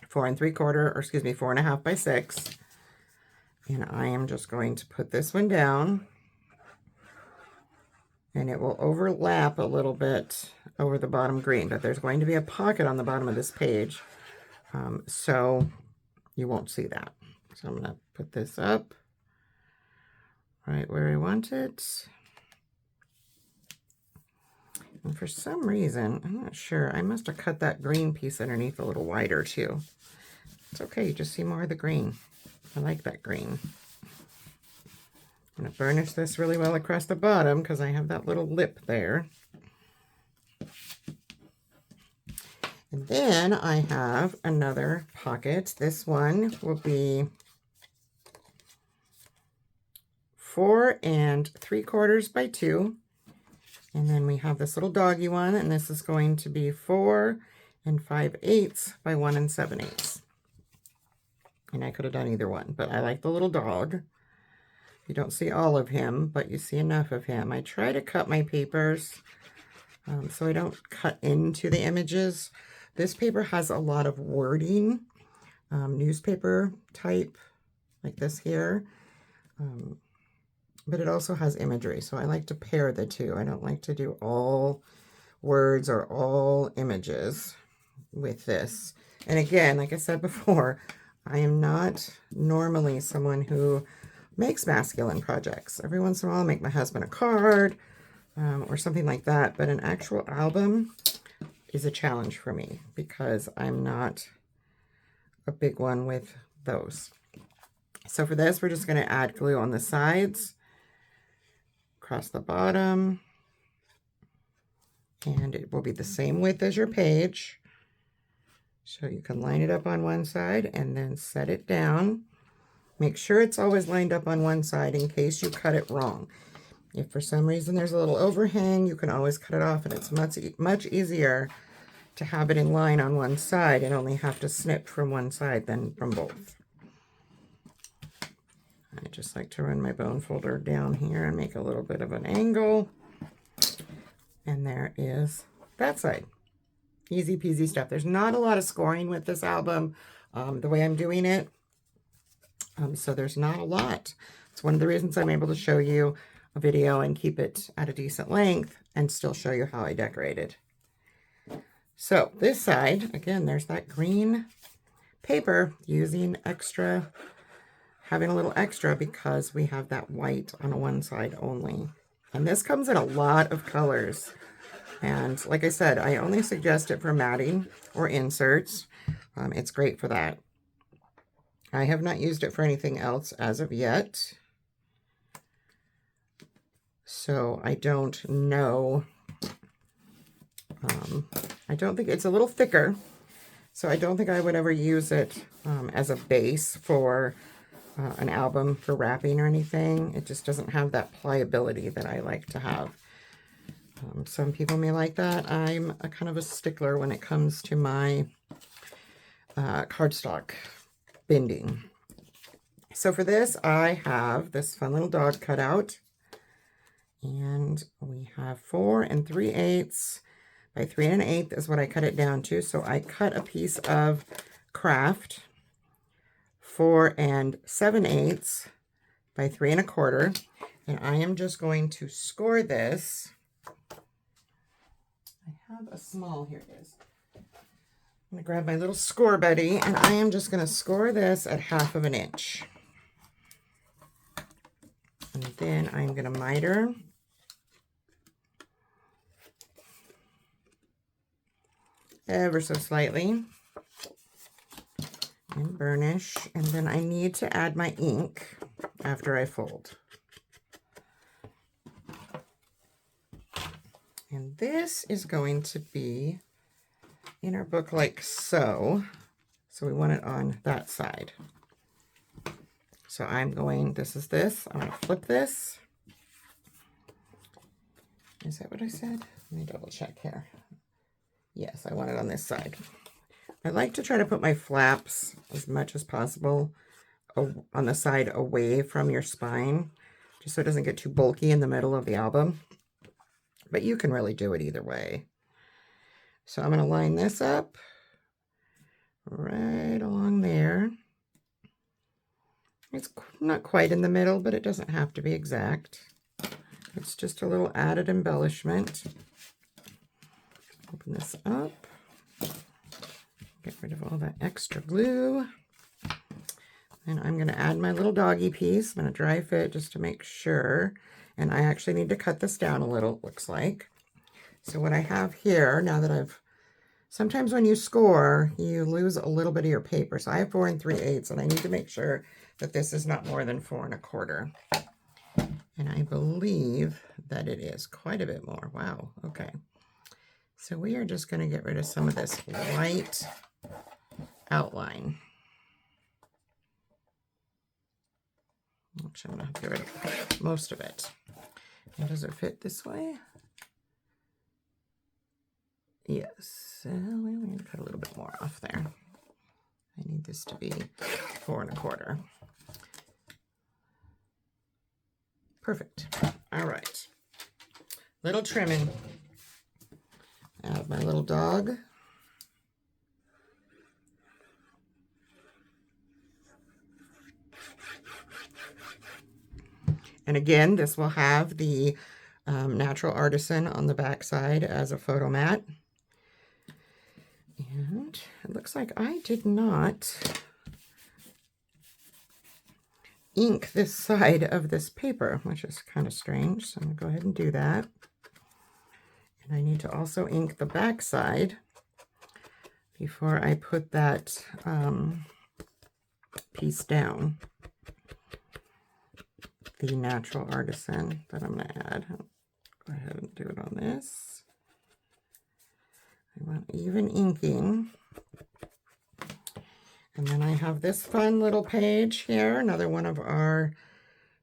4 3/4, or excuse me, 4 1/2 by 6. And I am just going to put this one down. And it will overlap a little bit over the bottom green. But there's going to be a pocket on the bottom of this page. So you won't see that. So I'm going to put this up right where I want it. And for some reason, I'm not sure, I must have cut that green piece underneath a little wider too. It's okay, you just see more of the green. I like that green. I'm going to burnish this really well across the bottom because I have that little lip there. And then I have another pocket. This one will be 4 3/4 by 2. And then we have this little doggy one, and this is going to be 4 5/8 by 1 7/8. And I could have done either one, but I like the little dog. You don't see all of him, but you see enough of him. I try to cut my papers so I don't cut into the images. This paper has a lot of wording, newspaper type, like this here. But it also has imagery, so I like to pair the two. I don't like to do all words or all images with this. And again, like I said before, I am not normally someone who makes masculine projects. Every once in a while, I'll make my husband a card or something like that, but an actual album is a challenge for me because I'm not a big one with those. So for this, we're just going to add glue on the sides, across the bottom, and it will be the same width as your page. So you can line it up on one side and then set it down. Make sure it's always lined up on one side in case you cut it wrong. If for some reason there's a little overhang, you can always cut it off, and it's much easier to have it in line on one side and only have to snip from one side than from both. I just like to run my bone folder down here and make a little bit of an angle. And there is that side. Easy peasy stuff. There's not a lot of scoring with this album the way I'm doing it. So there's not a lot. It's one of the reasons I'm able to show you a video and keep it at a decent length and still show you how I decorated. So this side, again, there's that green paper using extra, having a little extra because we have that white on one side only. And this comes in a lot of colors. And like I said, I only suggest it for matting or inserts. It's great for that. I have not used it for anything else as of yet. So I don't know. I don't think it's a little thicker. So I don't think I would ever use it as a base for an album for wrapping or anything. It just doesn't have that pliability that I like to have. Some people may like that. I'm a kind of a stickler when it comes to my cardstock binding. So for this, I have this fun little dog cut out. And we have 4 3/8 by 3 1/8 is what I cut it down to. So I cut a piece of craft 4 7/8 by 3 1/4. And I am just going to score this. I have a small, here it is. I'm going to grab my little score buddy, and I am just going to score this at 1/2 inch. And then I'm going to miter. Ever so slightly. And burnish. And then I need to add my ink after I fold. And this is going to be in our book like so. So we want it on that side. So I'm going, this. I'm going to flip this. Is that what I said? Let me double check here. Yes, I want it on this side. I like to try to put my flaps as much as possible on the side away from your spine, just so it doesn't get too bulky in the middle of the album. But you can really do it either way. So I'm going to line this up right along there. It's not quite in the middle, but it doesn't have to be exact. It's just a little added embellishment. Open this up. Get rid of all that extra glue. And I'm going to add my little doggy piece. I'm going to dry fit just to make sure. And I actually need to cut this down a little, it looks like. So what I have here, now that sometimes when you score, you lose a little bit of your paper. So I have 4 3/8, and I need to make sure that this is not more than 4 1/4. And I believe that it is quite a bit more. Wow, okay. So we are just going to get rid of some of this white outline. Actually, I'm going to have to get rid of most of it. And does it fit this way? Yes. We need to cut a little bit more off there. I need this to be 4 1/4. Perfect. All right. Little trimming. I have my little dog. And again, this will have the natural artisan on the back side as a photo mat. And it looks like I did not ink this side of this paper, which is kind of strange. So I'm going to go ahead and do that. And I need to also ink the back side before I put that piece down. The natural artisan that I'm going to add. Go ahead and do it on this. I want even inking. And then I have this fun little page here, another one of our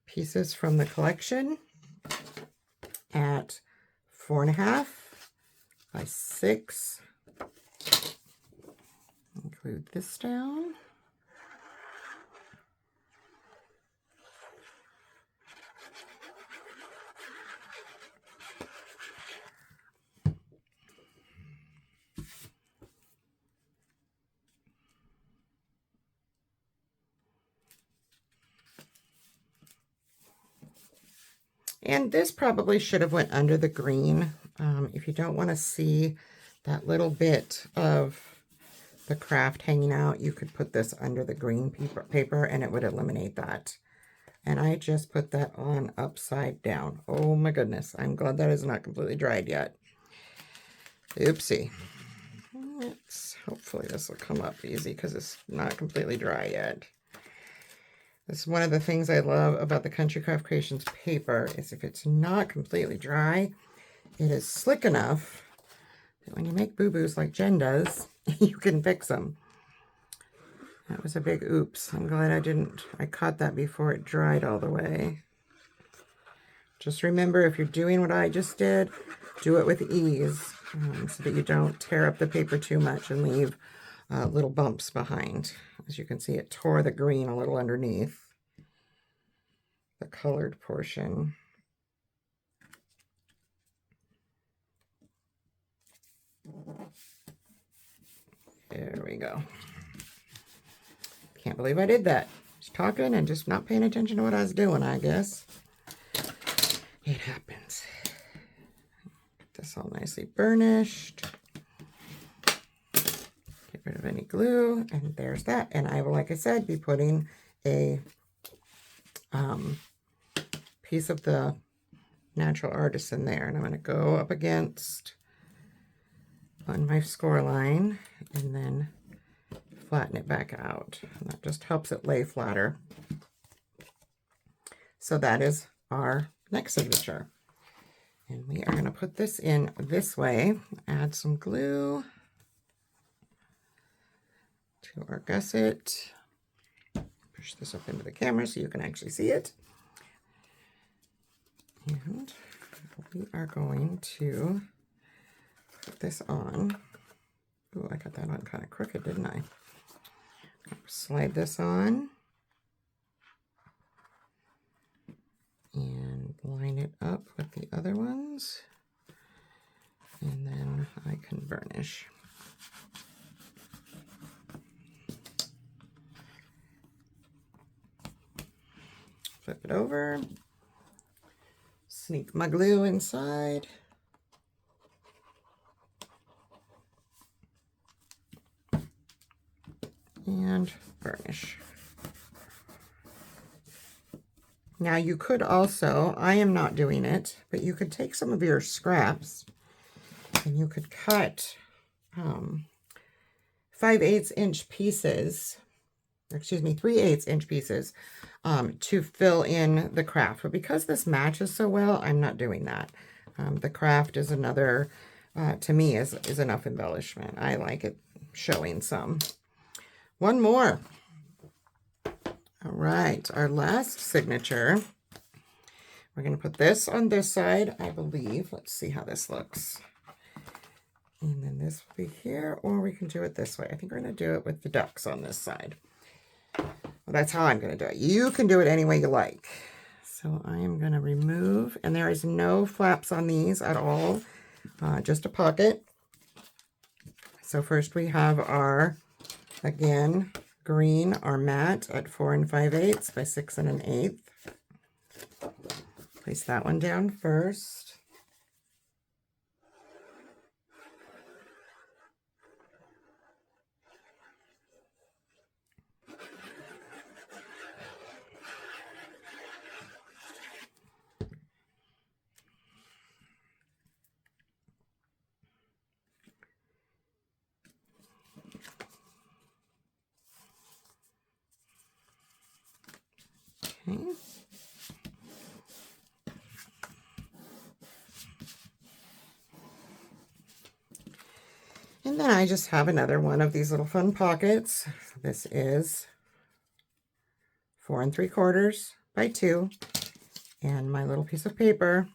pieces from the collection at 4 1/2 by 6. Include this down. And this probably should have went under the green. If you don't want to see that little bit of the craft hanging out, you could put this under the green paper and it would eliminate that. And I just put that on upside down. Oh my goodness. I'm glad that is not completely dried yet. Oopsie. Hopefully this will come up easy because it's not completely dry yet. That's one of the things I love about the Country Craft Creations paper is if it's not completely dry, it is slick enough that when you make boo-boos like Jen does, you can fix them. That was a big oops. I'm glad I caught that before it dried all the way. Just remember, if you're doing what I just did, do it with ease so that you don't tear up the paper too much and leave little bumps behind. As you can see, it tore the green a little underneath the colored portion. There we go. Can't believe I did that. Just talking and just not paying attention to what I was doing, I guess. It happens. Get this all nicely burnished. Get rid of any glue, and there's that. And I will, like I said, be putting a piece of the natural artisan there, and I'm going to go up against on my score line and then flatten it back out. And that just helps it lay flatter. So that is our next signature. And we are going to put this in this way. Add some glue to our gusset. Push this up into the camera so you can actually see it. And we are going to put this on. Ooh, I got that on kind of crooked, didn't I? Slide this on. And line it up with the other ones, and then I can burnish. Flip it over, sneak my glue inside, and burnish. Now you could also, I am not doing it, but you could take some of your scraps and you could cut 5/8 inch pieces, excuse me, 3/8 inch pieces to fill in the craft. But because this matches so well, I'm not doing that. The craft is another, to me, is enough embellishment. I like it showing some. One more. All right, our last signature. We're going to put this on this side, I believe. Let's see how this looks. And then this will be here, or we can do it this way. I think we're going to do it with the ducks on this side. Well, that's how I'm going to do it. You can do it any way you like. So I am going to remove, and there is no flaps on these at all, just a pocket. So first we have our, again, green, our matte at 4 5/8 by 6 1/8. Place that one down first. Okay. And then I just have another one of these little fun pockets. This is 4 3/4 by 2. And my little piece of paper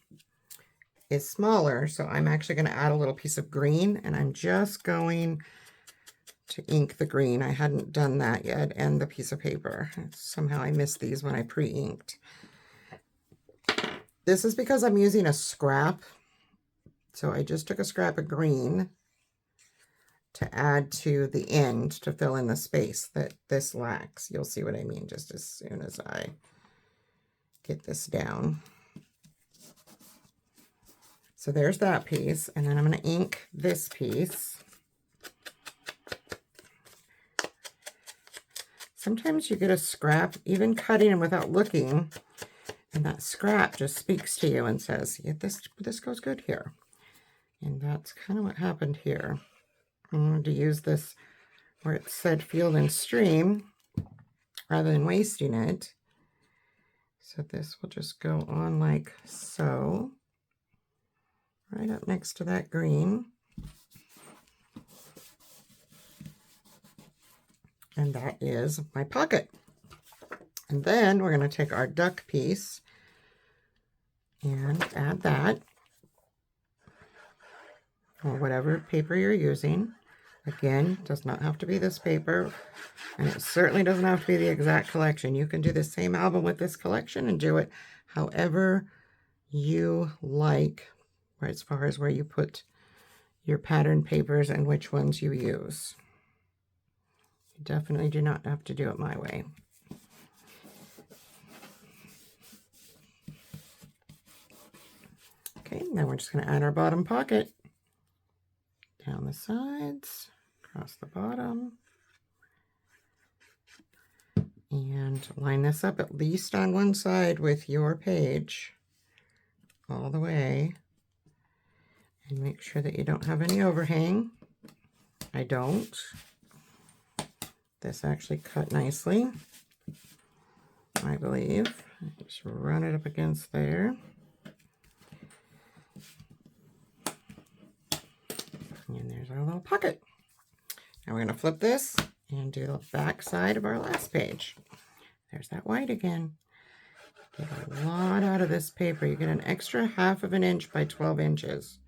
is smaller, so I'm actually going to add a little piece of green, and I'm just going to ink the green. I hadn't done that yet, and the piece of paper. Somehow I missed these when I pre-inked. This is because I'm using a scrap. So I just took a scrap of green to add to the end to fill in the space that this lacks. You'll see what I mean just as soon as I get this down. So there's that piece, and then I'm going to ink this piece. Sometimes you get a scrap, even cutting and without looking, and that scrap just speaks to you and says, yeah, this goes good here. And that's kind of what happened here. I wanted to use this where it said field and stream rather than wasting it. So this will just go on like so, right up next to that green. And that is my pocket. And then we're going to take our duck piece and add that, or whatever paper you're using. Again, does not have to be this paper, and it certainly doesn't have to be the exact collection. You can do the same album with this collection and do it however you like, right, as far as where you put your pattern papers and which ones you use. You definitely do not have to do it my way. Okay, now we're just going to add our bottom pocket down the sides, across the bottom, and line this up at least on one side with your page all the way, and make sure that you don't have any overhang. I don't. This actually cut nicely, I believe. Just run it up against there. And there's our little pocket. Now we're going to flip this and do the back side of our last page. There's that white again. Get a lot out of this paper. You get an extra 1/2 inch by 12 inches.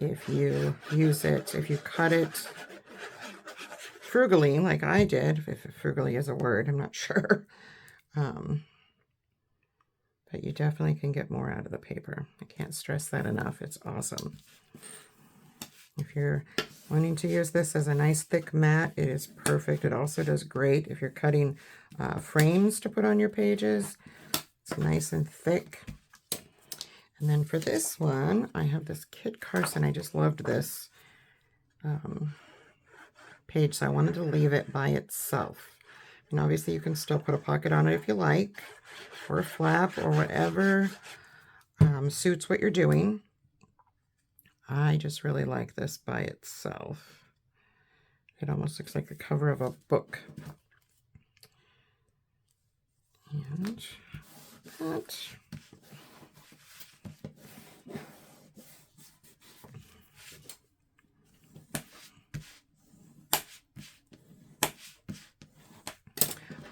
If you use it, if you cut it frugally like I did, if frugally is a word, I'm not sure. But you definitely can get more out of the paper. I can't stress that enough. It's awesome. If you're wanting to use this as a nice thick mat, it is perfect. It also does great if you're cutting frames to put on your pages. It's nice and thick. And then for this one, I have this Kit Carson. I just loved this page, so I wanted to leave it by itself. And obviously you can still put a pocket on it if you like, or a flap, or whatever suits what you're doing. I just really like this by itself. It almost looks like the cover of a book. And that.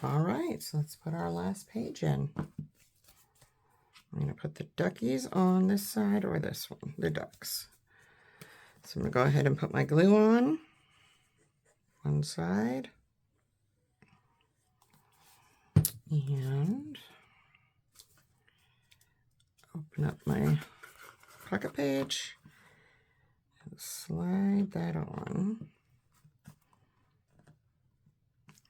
All right, so let's put our last page in. I'm going to put the duckies on this side or this one, the ducks. So I'm going to go ahead and put my glue on one side. And open up my pocket page and slide that on.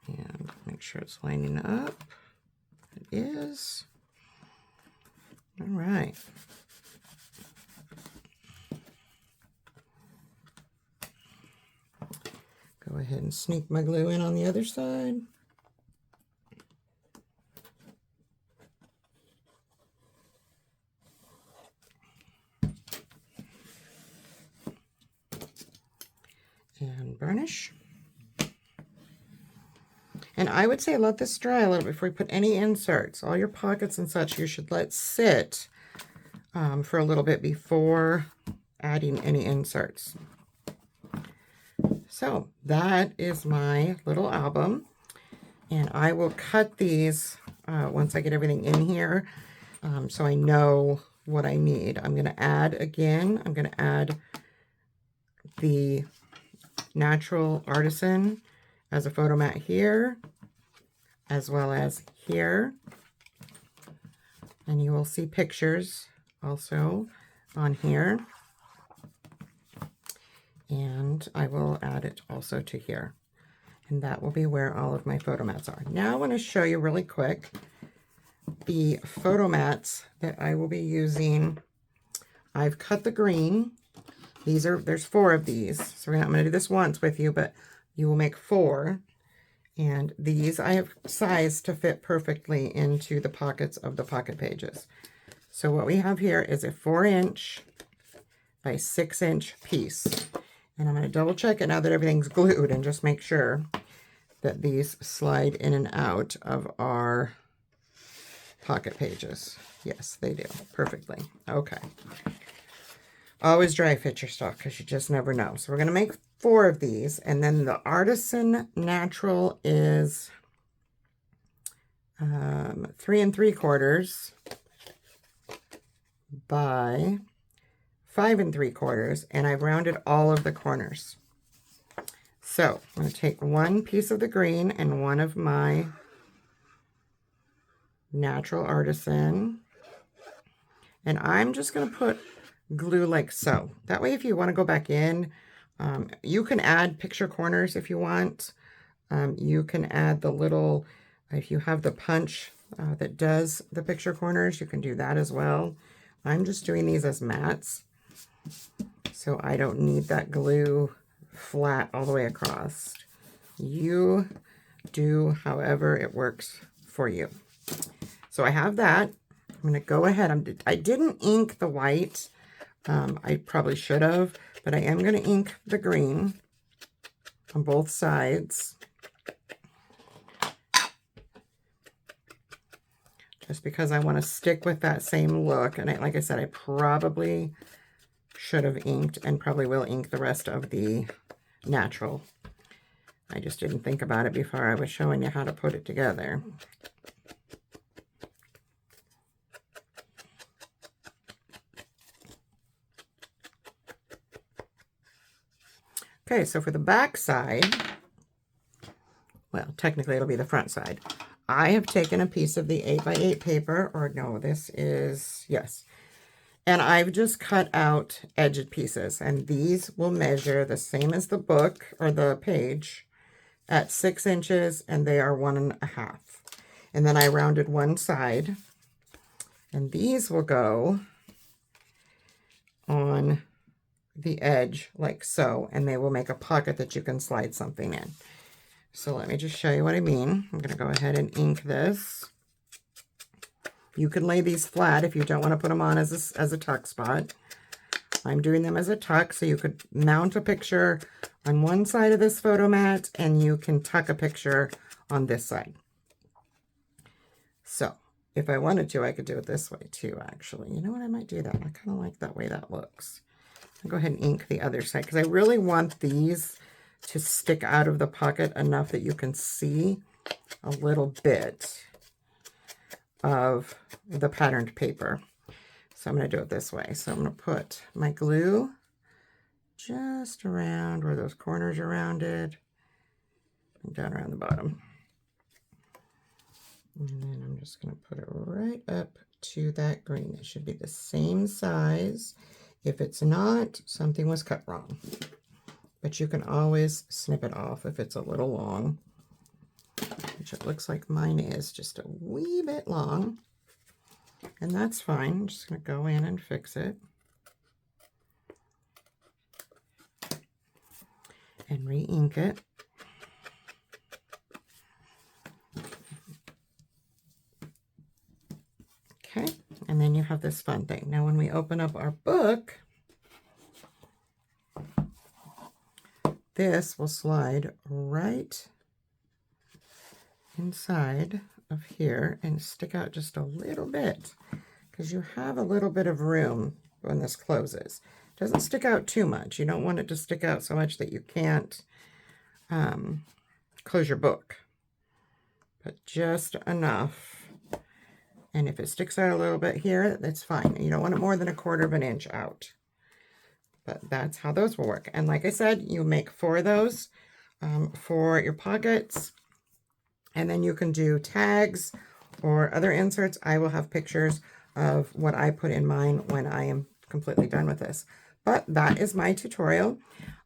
And make sure it's lining up. It is. All right. Go ahead and sneak my glue in on the other side. And burnish. And I would say let this dry a little before you put any inserts. All your pockets and such you should let sit for a little bit before adding any inserts. So that is my little album, and I will cut these once I get everything in here, so I know what I need. I'm going to add again, I'm going to add the natural artisan as a photo mat here, as well as here, and you will see pictures also on here. And I will add it also to here. And that will be where all of my photo mats are. Now I want to show you really quick the photo mats that I will be using. I've cut the green. There's 4 of these. So I'm going to do this once with you, but you will make 4. And these I have sized to fit perfectly into the pockets of the pocket pages. So what we have here is a 4-inch by 6-inch piece. And I'm going to double check it now that everything's glued and just make sure that these slide in and out of our pocket pages. Yes, they do perfectly. Okay. Always dry fit your stock because you just never know. So we're going to make 4 of these, and then the Artisan Natural is 3 3/4 by 5 3/4, and I've rounded all of the corners. So I'm going to take 1 piece of the green and 1 of my natural artisan, and I'm just going to put glue like so. That way, if you want to go back in, you can add picture corners if you want. You can add the little, if you have the punch that does the picture corners, you can do that as well. I'm just doing these as mats, so I don't need that glue flat all the way across. You do however it works for you. So I have that. I'm going to go ahead. I didn't ink the white. I probably should have, but I am going to ink the green on both sides. Just because I want to stick with that same look. And like I said, I probably should have inked and probably will ink the rest of the natural. I just didn't think about it before I was showing you how to put it together. Okay, so for the back side, well, technically it'll be the front side. I have taken a piece of the 8x8 paper, or no, this is, yes. And I've just cut out edged pieces, and these will measure the same as the book or the page at 6 inches, and they are 1.5. And then I rounded one side, and these will go on the edge like so, and they will make a pocket that you can slide something in. So let me just show you what I mean. I'm going to go ahead and ink this. You can lay these flat if you don't want to put them on as a tuck spot. I'm doing them as a tuck, so you could mount a picture on one side of this photo mat, and you can tuck a picture on this side. So if I wanted to, I could do it this way too, actually. You know what? I might do that. I kind of like that way that looks. I'll go ahead and ink the other side because I really want these to stick out of the pocket enough that you can see a little bit of the patterned paper. So I'm going to do it this way. So I'm going to put my glue just around where those corners are rounded and down around the bottom. And then I'm just going to put it right up to that green. It should be the same size. If it's not, something was cut wrong. But you can always snip it off if it's a little long, which it looks like mine is, just a wee bit long. And that's fine. I'm just going to go in and fix it. And re-ink it. Okay, and then you have this fun thing. Now when we open up our book, this will slide right inside of here and stick out just a little bit because you have a little bit of room when this closes. It doesn't stick out too much. You don't want it to stick out so much that you can't close your book, but just enough. And if it sticks out a little bit here, that's fine. You don't want it more than 1/4 inch out. But that's how those will work. And like I said, you make 4 of those for your pockets. And then you can do tags or other inserts. I will have pictures of what I put in mine when I am completely done with this. But that is my tutorial.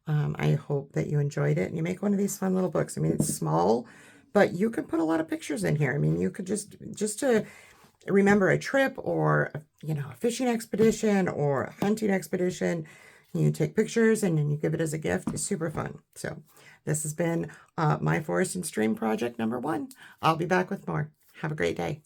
I hope that you enjoyed it. And you make one of these fun little books. I mean, it's small, but you could put a lot of pictures in here. I mean, you could just to remember a trip or, you know, a fishing expedition or a hunting expedition. You take pictures and then you give it as a gift. It's super fun. So this has been my Forest and Stream project number 1. I'll be back with more. Have a great day.